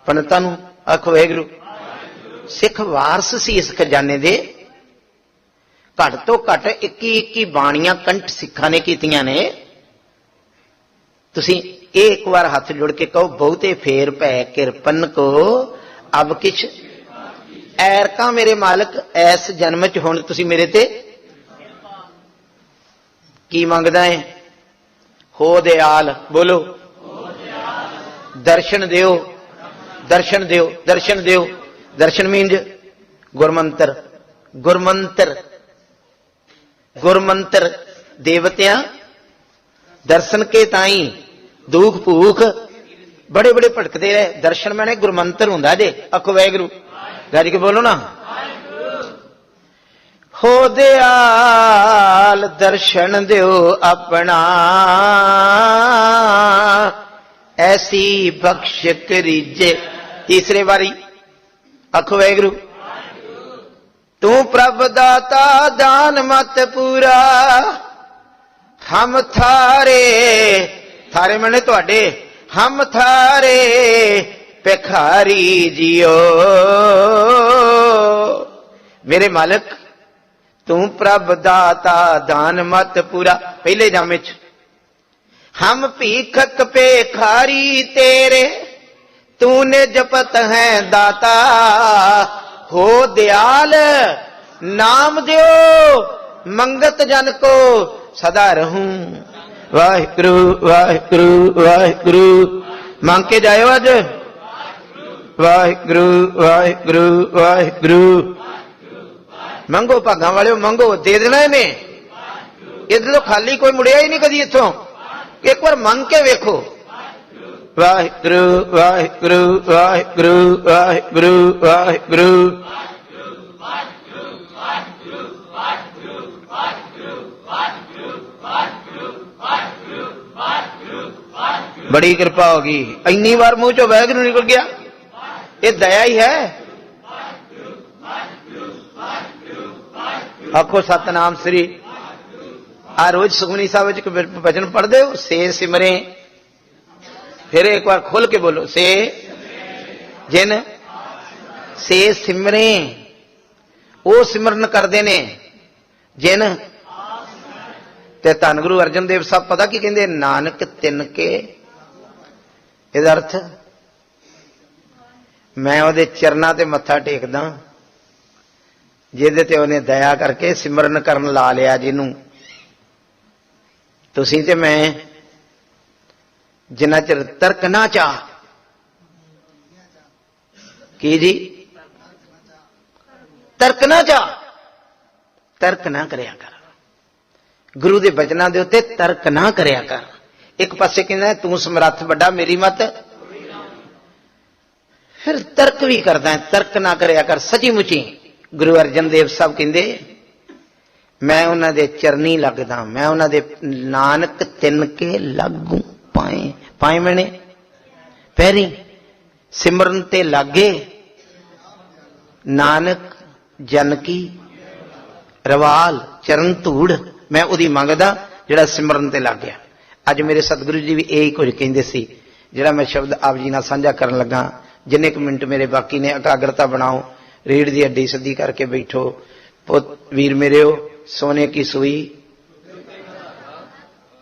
पंडितां नूं। आखो वाहिगुरू। सिख वारस सी इस खजाने दे। घट तो घट 21 बाणियां कंठ सिखां ने कीतियां ने। तुसीं एक बार हाथ जोड़ के कहो, बहुते फेर पै किरपन को अब किछ ऐरका मेरे मालक, ऐस जन्म च हुण तुसीं मेरे ते की मंगदा है? हो दयाल, बोलो दर्शन दियो, दर्शन दियो, दर्शन दियो। दर्शन मीन्स गुरमंत्र, गुरमंत्र, गुरमंत्र। देवतियां दर्शन के ताई दुख भूख बड़े बड़े भटकते रहे। दर्शन मैंने गुरमंत्र हुंदा जे। आखो वाहिगुरू, गज के बोलो ना। हो दयाल दर्शन दियो अपना, ऐसी बख्श करीजे। तीसरे बारी आखो वाहिगुरू। तू प्रभ दाता दान मत पूरा, हम थारे, थारे मैंने तुहाडे, हम थारे भिखारी जियो। मेरे मालिक तू प्रभ दाता दान मत पूरा। पहले जामे च हम भीखक भिखारी तेरे, तूने जपत है दाता। हो दयाल नाम दियो, मंगत जन को सदा रहूं। वाहिगुरु वाहिगुरु वाहिगुरु। मांग के जायो अज। वाहिगुरु वाहिगुरु वाहिगुरु। मंगो भागा वाले मंगो, दे देना इन्हें। इधर तो खाली कोई मुड़िया ही नहीं कदी इथों। एक बार मंग के वेखो। वाहिगुरु वाहिगुरु वाहिगुरु वाहिगुरु वाहिगुरु। बड़ी कृपा होगी। इन्नी बार मुंह चो वाहिगुरु निकल गया, ये दया ही है। आखो सतनाम श्री। आ रोज सुखमनी साहब वचन पढ़ दो, से सिमरे। फिर एक बार खोल के बोलो, से जिन से सिमरे। वो सिमरन करते ने जिन ते धन गुरु अर्जन देव साहब पता की कहते, नानक तिन के। ਇਹਦਾ अर्थ मैं ਉਹਦੇ ਚਰਨਾਂ ਤੇ ਮੱਥਾ ਟੇਕਦਾ ਜਿਹਦੇ ਤੇ ਉਹਨੇ ਦਇਆ ਕਰਕੇ ਸਿਮਰਨ ਕਰਨ ਲਾ ਲਿਆ ਜਿਹਨੂੰ। ਤੁਸੀਂ ਤੇ ਮੈਂ ਜਿੰਨਾ ਚਿਰ ਤਰਕ ਨਾ ਚਾਹ ਕੀ ਜੀ, ਤਰਕ ਨਾ ਚਾਹ, ਤਰਕ ਨਾ ਕਰਿਆ ਕਰ। ਗੁਰੂ ਦੇ ਬਚਨਾਂ ਦੇ ਉੱਤੇ ਤਰਕ ਨਾ ਕਰਿਆ ਕਰ। एक पासे कहना तू समर्थ बड़ा मेरी मत, फिर तर्क भी करता है। तर्क ना करया कर सची मुची। गुरु अर्जन देव साहब कहते, मैं उन्हां दे चरनी लगदा, मैं उन्हां दे नानक तिन के लागू पाए। पाए मैंने पैरी सिमरन ते लागे, नानक जन की रवाल चरण धूड़। मैं उहदी मंगदा जिहड़ा सिमरन ते लग गया। अज मेरे सतगुरु जी भी यही कुछ कहते सी, जिहड़ा मैं शब्द आप जी नाल साझा करन लगा। जिन्ने क मिनट मेरे बाकी ने एकाग्रता बनाओ, रीढ़ की हड्डी सीधी करके बैठो। पुत वीर मेरे हो, सोने की सूई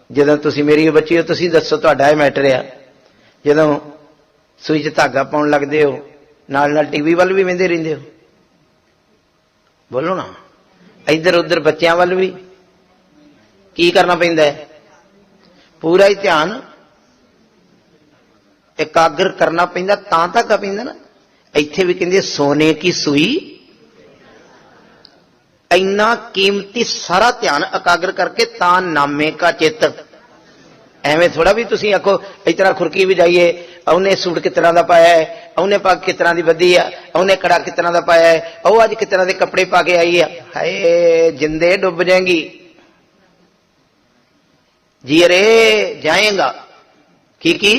जदों तुसीं मेरी बच्ची हो, तुसीं दसो तुहाडा ये मैटर आ। जदों सूई च धागा पाउण लगदे हो, नाल नाल टीवी वल भी वेंदे रहिंदे हो। बोलो ना, इधर उधर बच्चों वल भी की करना पैंदा है? पूरा ही ध्यान एकाग्र करना पैंदा, तां तक पैंदा ना। इत्थे भी कहंदे सोने की सूई, इन्ना कीमती सारा ध्यान एकाग्र करके तां नामे का चित। एवें थोड़ा भी तुसीं आखो इस तरह खुरकी भी जाइए, उन्हें सूट किस तरह का पाया है, उन्हें पग किस तरह की बधी है, उन्हें कड़ा किस तरह का पाया है, वह अज किस तरह के कपड़े पा के आई है। हाय जिंदे डुब जाएंगी। जियरे जाएगा की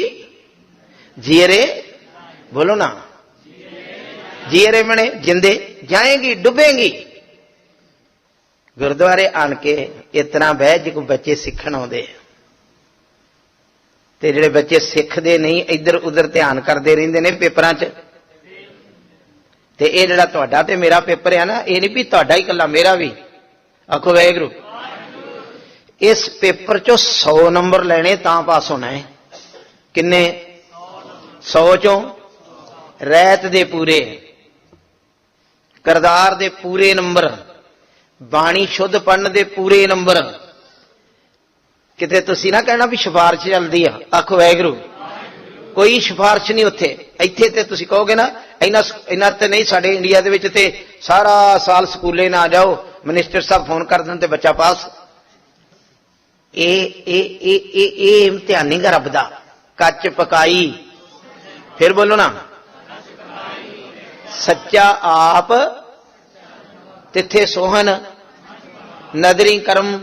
जियरे, बोलो ना, जियरे मने जिंदे जाएंगी डुबेंगी। गुरुद्वारे आन के इतना बह जो बच्चे सीखण आउंदे ते जिहड़े बच्चे सिखदे नहीं, इधर उधर ध्यान करते रहिंदे ने पेपरां च। ਤੇ ਇਹ ਜਿਹੜਾ ਤੁਹਾਡਾ ਤੇ ਮੇਰਾ ਪੇਪਰ ਹੈ ਨਾ, ਇਹ ਨਹੀਂ ਵੀ ਤੁਹਾਡਾ ਹੀ ਇਕੱਲਾ, ਮੇਰਾ ਵੀ। ਆਖੋ ਵਾਹਿਗੁਰੂ। ਇਸ ਪੇਪਰ ਚੋਂ 100 ਨੰਬਰ ਲੈਣੇ ਤਾਂ ਪਾਸ ਹੋਣਾ ਹੈ। ਕਿੰਨੇ? 100 ਚੋਂ ਰਹਿਤ ਦੇ ਪੂਰੇ, ਕਰਤਾਰ ਦੇ ਪੂਰੇ ਨੰਬਰ, ਬਾਣੀ ਸ਼ੁੱਧ ਪੜਨ ਦੇ ਪੂਰੇ ਨੰਬਰ। ਕਿਤੇ ਤੁਸੀਂ ਨਾ ਕਹਿਣਾ ਵੀ ਸਿਫਾਰਿਸ਼ ਚੱਲਦੀ ਆ। ਆਖੋ ਵਾਹਿਗੁਰੂ। ਕੋਈ ਸਿਫਾਰਿਸ਼ ਨਹੀਂ ਉੱਥੇ। ਇੱਥੇ ਤੇ ਤੁਸੀਂ ਕਹੋਗੇ ਨਾ ਇੰਨਾ ਤੇ ਨਹੀਂ, ਸਾਡੇ ਇੰਡੀਆ ਦੇ ਵਿੱਚ ਤੇ ਸਾਰਾ ਸਾਲ ਸਕੂਲੇ ਨਾ ਜਾਓ, ਮਿਨਿਸਟਰ ਸਾਹਿਬ ਫੋਨ ਕਰ ਦੇਣ ਤੇ ਬੱਚਾ ਪਾਸ। ਇਹ ਇਮਤਿਹਾਨ ਨਹੀਂ ਗਾ ਰੱਬ ਦਾ। ਕੱਚ ਪਕਾਈ, ਫਿਰ ਬੋਲੋ ਨਾ, ਸੱਚਾ ਆਪ ਤਿੱਥੇ ਸੋਹਣ ਨਦਰੀ ਕਰਮ।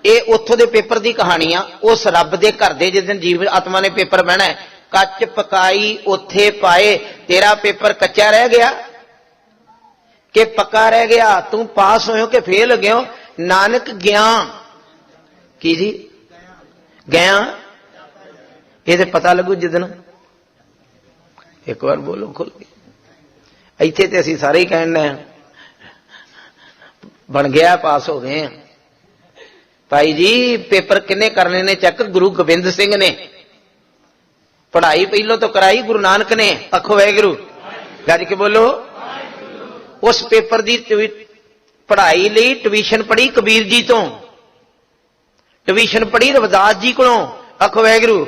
ਇਹ ਉੱਥੋਂ ਦੇ ਪੇਪਰ ਦੀ ਕਹਾਣੀ ਆ। ਉਸ ਰੱਬ ਦੇ ਘਰ ਦੇ ਜਿਸ ਦਿਨ ਜੀਵ ਆਤਮਾ ਨੇ ਪੇਪਰ ਬਹਿਣਾ ਹੈ, ਕੱਚ ਪਕਾਈ ਉੱਥੇ ਪਾਏ। ਤੇਰਾ ਪੇਪਰ ਕੱਚਾ ਰਹਿ ਗਿਆ ਕਿ ਪੱਕਾ ਰਹਿ ਗਿਆ? ਤੂੰ ਪਾਸ ਹੋਇਓ ਕਿ ਫੇਲ ਹੋ ਗਿਓ? ਨਾਨਕ ਗਿਆ ਕੀ ਜੀ? ਗਿਆ। ਇਹ ਤੇ ਪਤਾ ਲੱਗੂ ਜਿੱਦਣ। ਇੱਕ ਵਾਰ ਬੋਲੋ ਖੁੱਲ ਕੇ। ਇੱਥੇ ਤੇ ਅਸੀਂ ਸਾਰੇ ਹੀ ਕਹਿਣਾ ਬਣ ਗਿਆ, ਪਾਸ ਹੋ ਗਏ। ਭਾਈ ਜੀ ਪੇਪਰ ਕਿੰਨੇ ਕਰਨੇ ਨੇ ਚੈੱਕ? ਗੁਰੂ ਗੋਬਿੰਦ ਸਿੰਘ ਨੇ। ਪੜ੍ਹਾਈ ਪਹਿਲੋਂ ਤੋਂ ਕਰਾਈ ਗੁਰੂ ਨਾਨਕ ਨੇ। ਆਖੋ ਵਾਹਿਗੁਰੂ। ਗੱਜ ਕੇ ਬੋਲੋ। ਉਸ ਪੇਪਰ ਦੀ ਪੜ੍ਹਾਈ ਲਈ ਟਿਊਸ਼ਨ ਪੜ੍ਹੀ ਕਬੀਰ ਜੀ ਤੋਂ, ਟਿਊਸ਼ਨ ਪੜ੍ਹੀ ਰਵਿਦਾਸ ਜੀ ਕੋਲੋਂ। ਆਖੋ ਵਾਹਿਗੁਰੂ।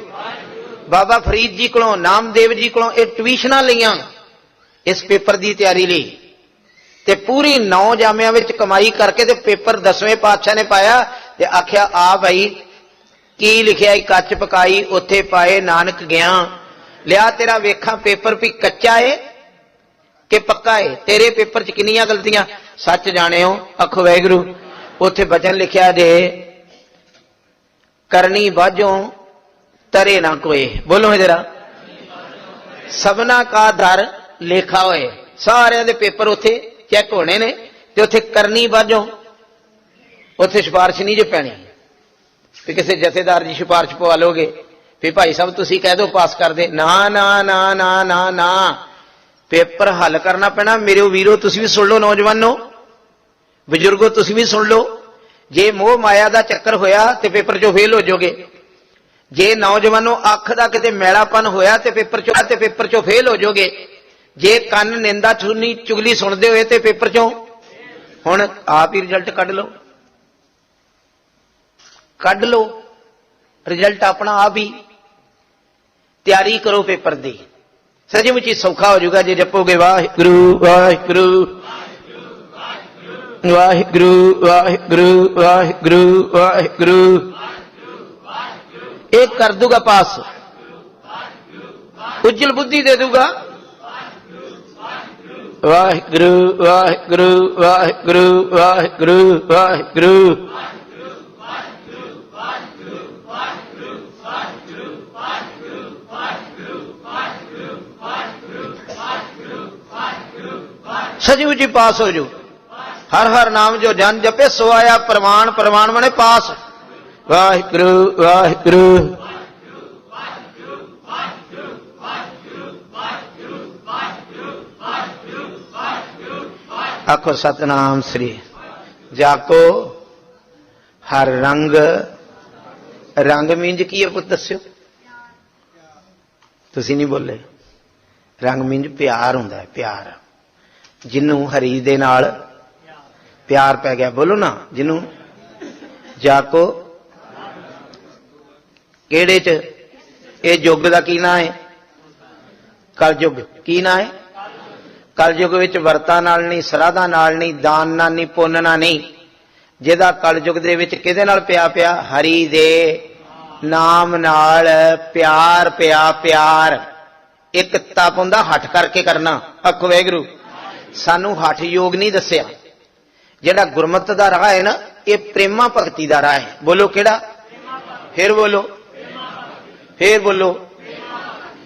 ਬਾਬਾ ਫਰੀਦ ਜੀ ਕੋਲੋਂ, ਨਾਮਦੇਵ ਜੀ ਕੋਲੋਂ। ਇਹ ਟਿਊਸ਼ਨਾਂ ਲਈਆਂ ਇਸ ਪੇਪਰ ਦੀ ਤਿਆਰੀ ਲਈ। ਤੇ ਪੂਰੀ 9 ਜਾਮਿਆਂ ਵਿੱਚ ਕਮਾਈ ਕਰਕੇ ਤੇ ਪੇਪਰ 10ਵੇਂ ਪਾਤਸ਼ਾਹ ਨੇ ਪਾਇਆ ਤੇ ਆਖਿਆ ਆ ਭਾਈ ਕੀ ਲਿਖਿਆ? ਕੱਚ ਪਕਾਈ ਉੱਥੇ ਪਾਏ ਨਾਨਕ ਗਿਆ। ਲਿਆ ਤੇਰਾ ਵੇਖਾਂ ਪੇਪਰ ਵੀ ਕੱਚਾ ਏ ਕਿ ਪੱਕਾ ਏ। ਤੇਰੇ ਪੇਪਰ 'ਚ ਕਿੰਨੀਆਂ ਗਲਤੀਆਂ ਸੱਚ ਜਾਣਿਓ। ਆਖੋ ਵਾਹਿਗੁਰੂ। ਉੱਥੇ ਬਚਨ ਲਿਖਿਆ ਜੇ ਕਰਨੀ ਬਾਝੋਂ ਤਰੇ ਨਾ ਕੋਏ। ਬੋਲੋ ਜਰਾ। ਸਭਨਾ ਕਾ ਦਰ ਲੇਖਾ ਹੋਏ। ਸਾਰਿਆਂ ਦੇ ਪੇਪਰ ਉੱਥੇ ਚੈੱਕ ਹੋਣੇ ਨੇ ਤੇ ਉੱਥੇ ਕਰਨੀ ਬਾਝੋਂ, ਉੱਥੇ ਸਿਫਾਰਿਸ਼ ਨਹੀਂ ਜੇ ਪੈਣੀ ਵੀ ਕਿਸੇ ਜਥੇਦਾਰ ਦੀ ਸਿਫਾਰਿਸ਼ ਪਵਾ ਲੋਗੇ ਵੀ ਭਾਈ ਸਾਹਿਬ ਤੁਸੀਂ ਕਹਿ ਦਿਓ ਪਾਸ ਕਰ ਦੇ। ਨਾ ਨਾ ਨਾ ਨਾ ਨਾ ਨਾ, ਪੇਪਰ ਹੱਲ ਕਰਨਾ ਪੈਣਾ। ਮੇਰੇ ਵੀਰੋ ਤੁਸੀਂ ਵੀ ਸੁਣ ਲਓ, ਨੌਜਵਾਨੋ ਬਜ਼ੁਰਗੋ ਤੁਸੀਂ ਵੀ ਸੁਣ ਲਓ। ਜੇ ਮੋਹ ਮਾਇਆ ਦਾ ਚੱਕਰ ਹੋਇਆ ਤੇ ਪੇਪਰ 'ਚੋਂ ਫੇਲ ਹੋ ਜਾਓਗੇ। ਜੇ ਨੌਜਵਾਨੋ ਅੱਖ ਦਾ ਕਿਤੇ ਮੈਲਾਪਨ ਹੋਇਆ ਤੇ ਪੇਪਰ 'ਚੋਂ ਫੇਲ ਹੋ ਜਾਓਗੇ। ਜੇ ਕੰਨ ਨਿੰਦਾ ਚੁਗਲੀ ਸੁਣਦੇ ਹੋਏ ਤੇ ਪੇਪਰ 'ਚੋਂ ਹੁਣ ਆਪ ਹੀ ਰਿਜ਼ਲਟ ਕੱਢ ਲਓ, ਕੱਢ ਲਓ ਰਿਜ਼ਲਟ ਆਪਣਾ ਆਪ ਹੀ। ਤਿਆਰੀ ਕਰੋ ਪੇਪਰ ਦੀ, ਸੱਚਮੁੱਚ ਹੀ ਸੌਖਾ ਹੋ ਜਾਊਗਾ ਜੇ ਜਪੋਗੇ ਵਾਹਿਗੁਰੂ ਵਾਹਿਗੁਰੂ ਵਾਹਿਗੁਰੂ ਵਾਹਿਗੁਰੂ ਵਾਹਿਗੁਰੂ ਵਾਹਿਗੁਰੂ। ਇਹ ਕਰ ਦੂਗਾ ਪਾਸ, ਉਜਲ ਬੁੱਧੀ ਦੇ ਦੂਗਾ। ਵਾਹਿਗੁਰੂ ਵਾਹਿਗੁਰੂ ਵਾਹਿਗੁਰੂ ਵਾਹਿਗੁਰੂ ਵਾਹਿਗੁਰੂ। सचमुच ही पास हो जो। हर हर नाम जो जन जपे सो आया प्रमाण, प्रमाण मने पास। वाहिगुरु वाहिगुरु। आखो सतनाम श्री। जाको हर रंग, रंग मींज की है पुत दस्यो? तुसी नहीं बोले। रंग मींज प्यार हुंदा है, प्यार। जिन्नू हरी दे नाल प्यार पै गया, बोलो ना। जिन्नू जाको केड़े च ये युग दा की ना है? कलयुग। की ना है? कलयुग विच वरतां नाल नहीं, सराधां नाल नहीं, दान नाल नहीं, पुन्न नाल नहीं। जिहदा कलयुग दे विच किहदे नाल पिया पिया? हरी दे नाम नाल प्यार पिया। प्यार एक तप हुंदा हट करके करना। आखो वाहिगुरू। सानू हठ योग नहीं दसिया। जिहड़ा गुरमत दा राह है ना, ये प्रेमा भगती दा राह है। बोलो केड़ा? फिर बोलो, फिर बोलो।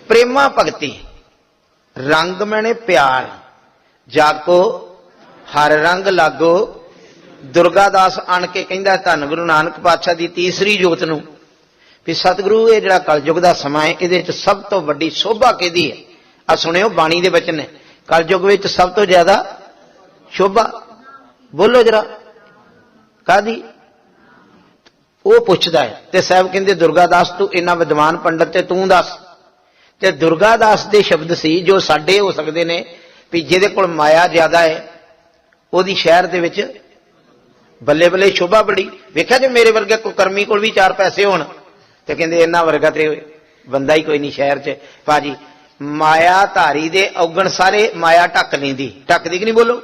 प्रेमा भगती। रंग मैंने प्यार। जाको हर रंग लागो। दुर्गादास आन के कहंदा धन गुरु नानक पातशाह दी तीसरी जोत नूं भी सतगुरु ये जिहड़ा कलयुग दा समां है, इहदे विच सब तो वड्डी शोभा किहदी है? आ सुणियो बाणी दे वचन ने। कलयुग विच सब तो ज्यादा शोभा? बोलो जरा कादी? वो पुछदा है ते साहब कहंदे दुर्गादास तू इन्ना विद्वान पंडित ते तू दस। ते दुर्गादास दे शब्द सी जो साडे हो सकते ने भी जिहदे कोल माया ज्यादा है ओदी शहर दे विच बल्ले बल्ले शोभा बड़ी। वेख्या जे मेरे वर्गे कुकर्मी कोल भी 4 पैसे होण ते कहंदे इन्ना वर्गा ते बंदा ही कोई नहीं शहर च। भाजी माया धारी दे औगण सारे माया ढक लैंदी, ढकदी कि नहीं? बोलो।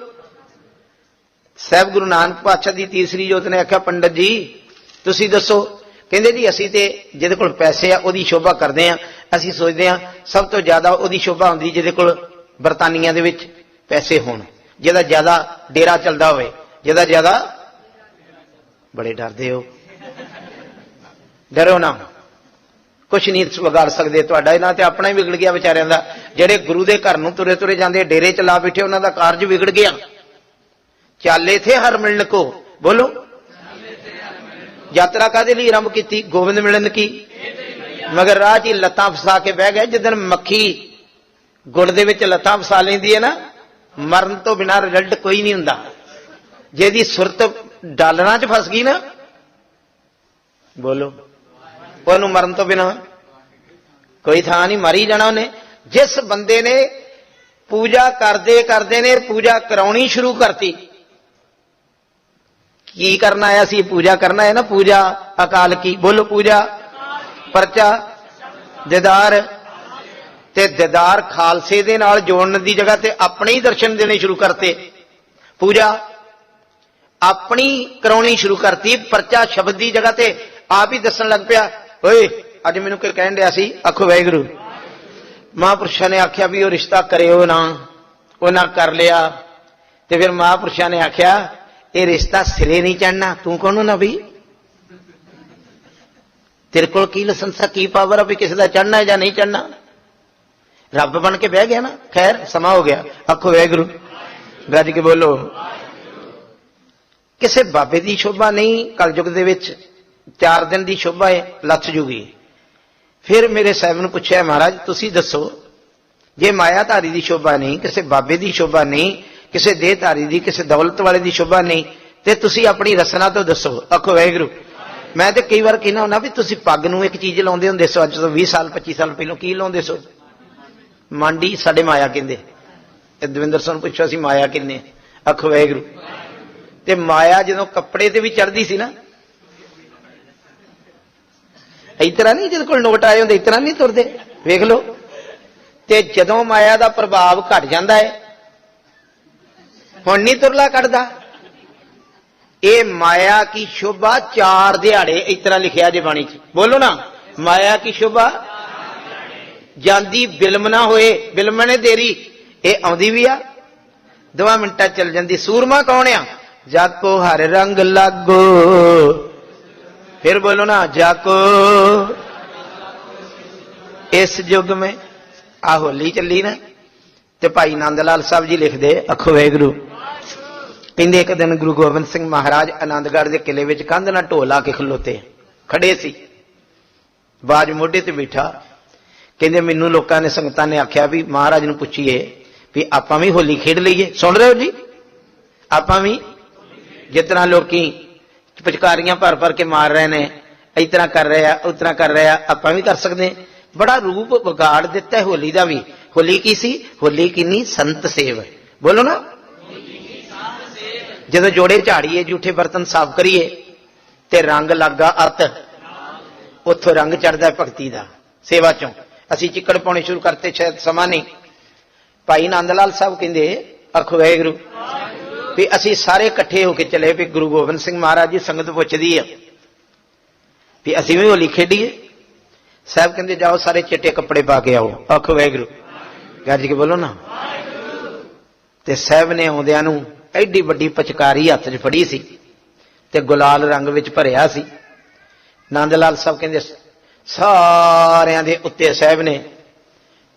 साहब गुरु नानक पातशाह दी तीसरी जोत ने आख्या पंडित जी तुसी दसो। कहंदे जी असीं ते जिहदे कोल पैसे आ ओदी शोभा करदे आ। असीं सोचदे आ सब तो ज्यादा ओदी शोभा हुंदी जिहदे कोल बरतानिया दे विच पैसे होण, जिहदा ज्यादा डेरा चलदा होवे, जिहदा ज्यादा। बड़े डरदे हो, डरो ना, कुछ नहीं विगाड़ सकते तुहाडा। इन्हां ते अपना ही बिगड़ गया बेचारियां दा। जिहड़े गुरु दे घर नूं तुरे तुरे जांदे डेरे च ला बैठे उन्हां दा कारज बिगड़ गया। चाले थे हर मिलन को, बोलो। यात्रा कादे लई आरंभ की? गोविंद मिलन की। मगर राह च लत्तां फसा के बह गए। जिदन मक्खी गुड़ दे विच लत्तां फसा लैंदी है ना, मरण तो बिना रिजल्ट कोई नहीं हुंदा। जेदी सुरत डालना च फस गई ना, बोलो, ਉਹਨੂੰ मरण तो बिना कोई थां नहीं, मर ही जाना उन्हें। जिस बंदे ने पूजा करते करते ने पूजा कराउणी शुरू करती, की करना आया सी? पूजा करना है ना, पूजा अकाल की। बोलो पूजा, परचा, दीदार ते दीदार खालसे दे नाल जोड़न दी जगह ते अपने ही दर्शन देने शुरू करते। पूजा अपनी कराउणी शुरू करती, परचा शब्द की जगह ते आप ही दसन लग पिया। ओए अज मैनू कोई कहन दिया सी, आखो वाहिगुरू। महापुरुषों ने आख्या भी वो रिश्ता करियो ना, उन्हें कर लिया। तो फिर महापुरुषों ने आख्या ये रिश्ता सिरे नहीं चढ़ना। तू कौन ना भी? तेरे को की लाइसेंस है, की पावर है भी किसी का चढ़ना है या नहीं चढ़ना? रब बन के बह गया ना। खैर समा हो गया, आखो वाहिगुरू, गज के बोलो। किसी बाबे की शोभा नहीं कलयुग दे विच। 4 दिन की शोभा है, लथ जूगी। फिर मेरे साहब ने पूछा महाराज तुसी दसो, जे मायाधारी की शोभा नहीं, किसी बाबे की शोभा नहीं, किसी देहधारी की, किसी दौलत वाले की शोभा नहीं, तो तुसी अपनी रसना तो दसो। आखो वाहिगुरू। मैं तो कई बार कहना होना भी तुसी पग नूं एक चीज लाउंदे हुंदे सो, अज तो 20 साल 25 साल पहलों की लाउंदे सो? मांडी साडे माया कहंदे। दविंदर सिंह पुछो असीं माया किन्ने? आखो वाहिगुरू। ते माया जदों कपड़े ते भी चढ़दी सी ना, इतना नहीं जिद को नोट आए होंगे, इतना नहीं तुरते, वेख लो। ते जदों माया का प्रभाव घट जाता है, हुण नहीं तुरला कटदा। ये माया की शोभा 4 दिहाड़े, इतना लिखिया जे बाणी च। बोलो ना, माया की शोभा जांदी बिलम ना होए, बिलम ने देरी, ये आउंदी भी आ 2 मिनटां चल जांदी। सूरमा कौन आ? जाको हर रंग लागो। फिर बोलो ना, जाको इस युग में। आ होली चली ना, ते भाई नंद लाल साहब जी लिखते, आखो वाहिगुरू। कहंदे एक दिन गुरु गोबिंद सिंह महाराज आनंदगढ़ के किले विच कंध नाल ढोल ला के खलोते खड़े सी, बाज मोढे ते बैठा। कहंदे मैनू लोकां ने संगतां ने आख्या भी महाराज नूं पुछीए भी आपां भी होली खेड लईए। सुन रहे हो जी? आपां भी जितना लोकी पिचकारियां भर भर के मार रहे ने, इतना कर रहे हैं, उतना कर रहे हैं, आपां भी कर सकते हैं। बड़ा रूप बिगाड़ दिता है होली का भी। होली की सी? होली की नहीं, संत सेव। बोलो ना, जदों जोड़े झाड़ीए, जूठे बर्तन साफ करिए ते रंग लगा अत, उथों रंग चढ़ता भगती का, सेवा चों। असीं चिक्कड़ पाने शुरू करते, शायद समा नहीं। भाई नंद लाल साहब कहंदे, आखो वाहिगुरू, भी असीं सारे इकट्ठे होके चले भी गुरु गोबिंद सिंह महाराज जी संगत पुछदी है भी असीं भी होली खेडीए। साहब कहंदे जाओ सारे चिट्टे कपड़े पा के आओ। आखो वाहिगुरू, गज के बोलो ना। ते साहब ने आउंदिआं नूं एडी वड्डी पचकारी हत्थ 'च फड़ी सी ते गुलाल रंग विच भरिया सी। नंद लाल साहब कहंदे सारिआं दे उत्ते साहब ने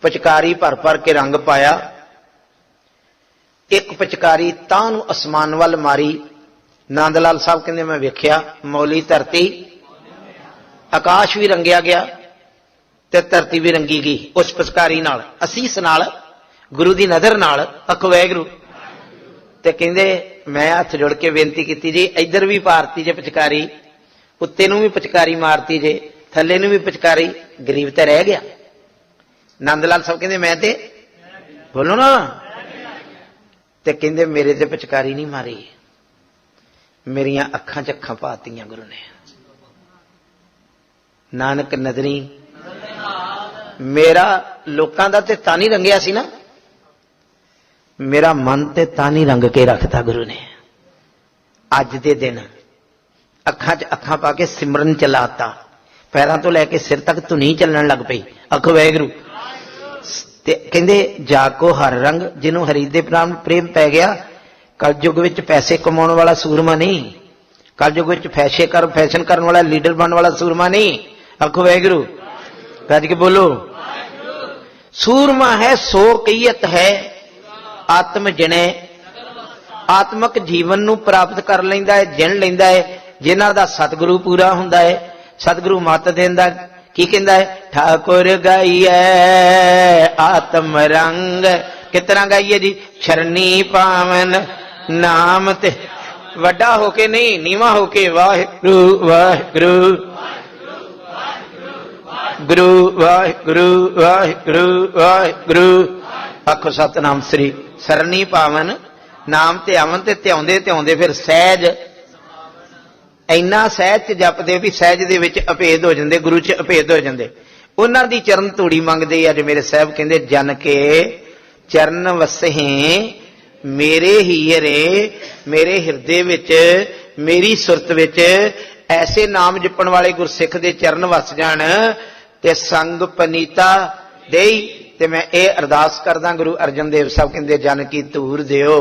पचकारी भर भर के रंग पाया। एक पचकारी तां नूं असमान वल मारी। नंद लाल साहब कहंदे मैं वेख्या मौली धरती, आकाश भी रंगिया गया ते धरती भी रंगी गई उस पचकारी नाल, असीस नाल। गुरु की नज़र नाल आखो वाहिगुरू। ते कहंदे मैं हथ जुड़ के बेनती की जी इधर भी पारती जे पिचकारी, उत्ते नूं भी पिचकारी मारती जे, थल्ले नूं भी पिचकारी, गरीब तो रह गया। नंद लाल साहब कहंदे मैं ते बोलो ना, ते कहंदे मेरे ते पिचकारी नहीं मारी, मेरियां अखां च अखां पातियां गुरु ने। नानक नदरी मेरा लोकां दा ते तां नहीं रंगिया सी ना, मेरा मन ते तां नहीं रंग के रखता गुरु ने। अज दे दिन अखां च अखां पा के सिमरन चलाता, पैरों तो लैके सिर तक धुनी चलण लग पई। आखो वाहिगुरू। ते कहंदे जाको हर रंग, जिन्हों हरि दे नाम प्रेम पै गया। कलयुग विच पैसे कमाउण वाला सूरमा नहीं, कलयुग विच फैशन करने वाला लीडर बनने वाला सूरमा नहीं। आखो वाहिगुरू। गज के बोलो। सूरमा है सो कईयत है आत्म जने, आत्मक जीवन नूं प्राप्त कर लैंदा है, जिन लैंदा है, जिन्हां दा सतगुरु पूरा हुंदा है। सतगुरु मत देंदा की कहंदा है, ठाकुर गाइए आत्म रंग। कितना गाइए जी? शरणी पावन नाम ते वड्डा होके नहीं, नीवा होके वाहिगुरू वाहिगुरू गुरु वाहिगुरू वाहिगुरू वाहिगुरू। आखो सतनाम श्री। सरनी पावन नाम ते अमन ते ध्याउंदे ध्याउंदे फिर सहज, इन्ना सहज च जपदे भी सहज दे विच अभेद हो जांदे, गुरु च अभेद हो जांदे। उन्हां दी चरण धूड़ी मंगदे अज मेरे साहब कहंदे जन के चरण वसहे मेरे हीरे, मेरे हिरदे विच मेरी सुरत विच ऐसे नाम जपण वाले गुरसिख दे चरण वस जाण ते संग पनीता देई। ते मैं ये अरदास करदा गुरु अर्जन देव साहब कहंदे जन की धूर दिओ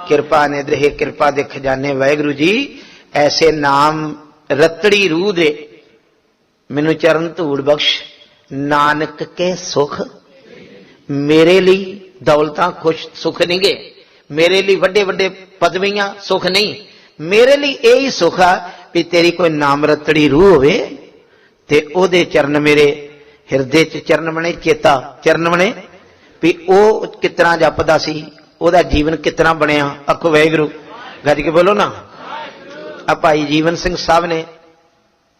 किरपा ने दे, कृपा दे खजाने वाहिगुरू जी ऐसे नाम रतड़ी रूह दे मैनू चरण धूड़ बख्श। नानक के सुख मेरे लिए दौलतां खुश सुख नहीं गे, मेरे लिए वड्डे वड्डे पदवियां सुख नहीं, मेरे लिए यही सुख आ भी तेरी कोई नाम रतड़ी रूह होवे ते ओदे चरण मेरे हिरदे च चरण बने, चेता चरण बने भी ओ कितना जपदा सी, ओदा जीवन कितना बनिया। आखो वाहिगुरू। गज के बोलो ना। आ भाई जीवन सिंह साहब ने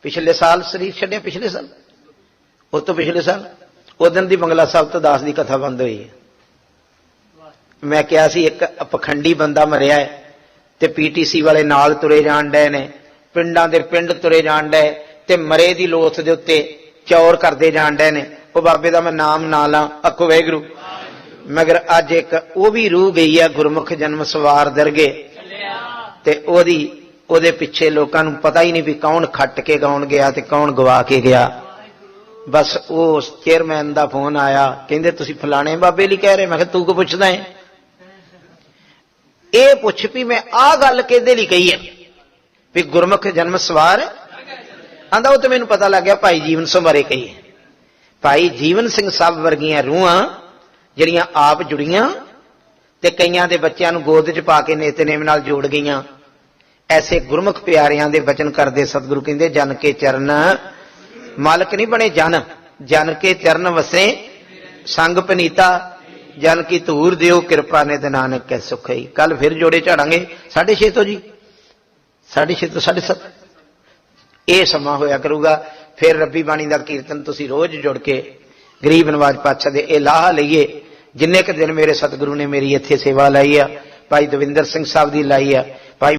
पिछले साल शरीर छड्डिया, पिछले साल उस तो पिछले साल उस दिन दी बंगला साहब तो दास की कथा बंद हुई है। मैं क्या सी एक पखंडी बंदा मरिया है ते पीटीसी वाले नाल तुरे जान डे ने, पिंडां दे पिंड तुरे जान डे ते मरे दी लोथ दे उत्ते चौर करते जान डे ने। वो बाबे का मैं नाम ना ला। आखो वाहिगुरू। मगर अज एक वो भी रूह गई है गुरमुख जन्म सवार दरगे ते ओदी ओदे पिछे लोगों को पता ही नहीं भी कौन खट के गाउन गया ते कौन गवा के गया। बस वो चेयरमैन का फोन आया, कहंदे तुसीं फलाने बाबे लिए कह रहे। मैं तू को पुछदा है? ये पुछ भी मैं आ गल किहदे लई कही है भी गुरमुख जन्म सवार आंदा। वो तो मैनूं पता लग गया भाई जीवन सिंह बारे कही है। भाई जीवन सिंह साहब वर्गियां रूहां जिहड़ियां आप जुड़ियां ते कईयां दे बच्चों नूं गोद च पा के नितनेम नाल जोड़ गईयां। ऐसे गुरमुख प्यारियां दे वचन करदे सतगुरु कहंदे जन के चरण मालक नहीं बने, जन जन के चरण वसे संग पनीता, जन की धूर दिओ कृपा ने नानक कै सुख ही। कल फिर जोड़े झाड़ांगे 6:30 तो जी, 6:30 तो 7:30 ये समा होया करूगा। फिर रब्बी बाणी का कीर्तन तुसी रोज जुड़ के गरीब नवाज पातशाह दे लाह लईए। जिन्ने क दिन मेरे सतगुरु ने मेरी इत्थे सेवा लाई है, भाई दविंदर सिंह साहब की लाई है, भाई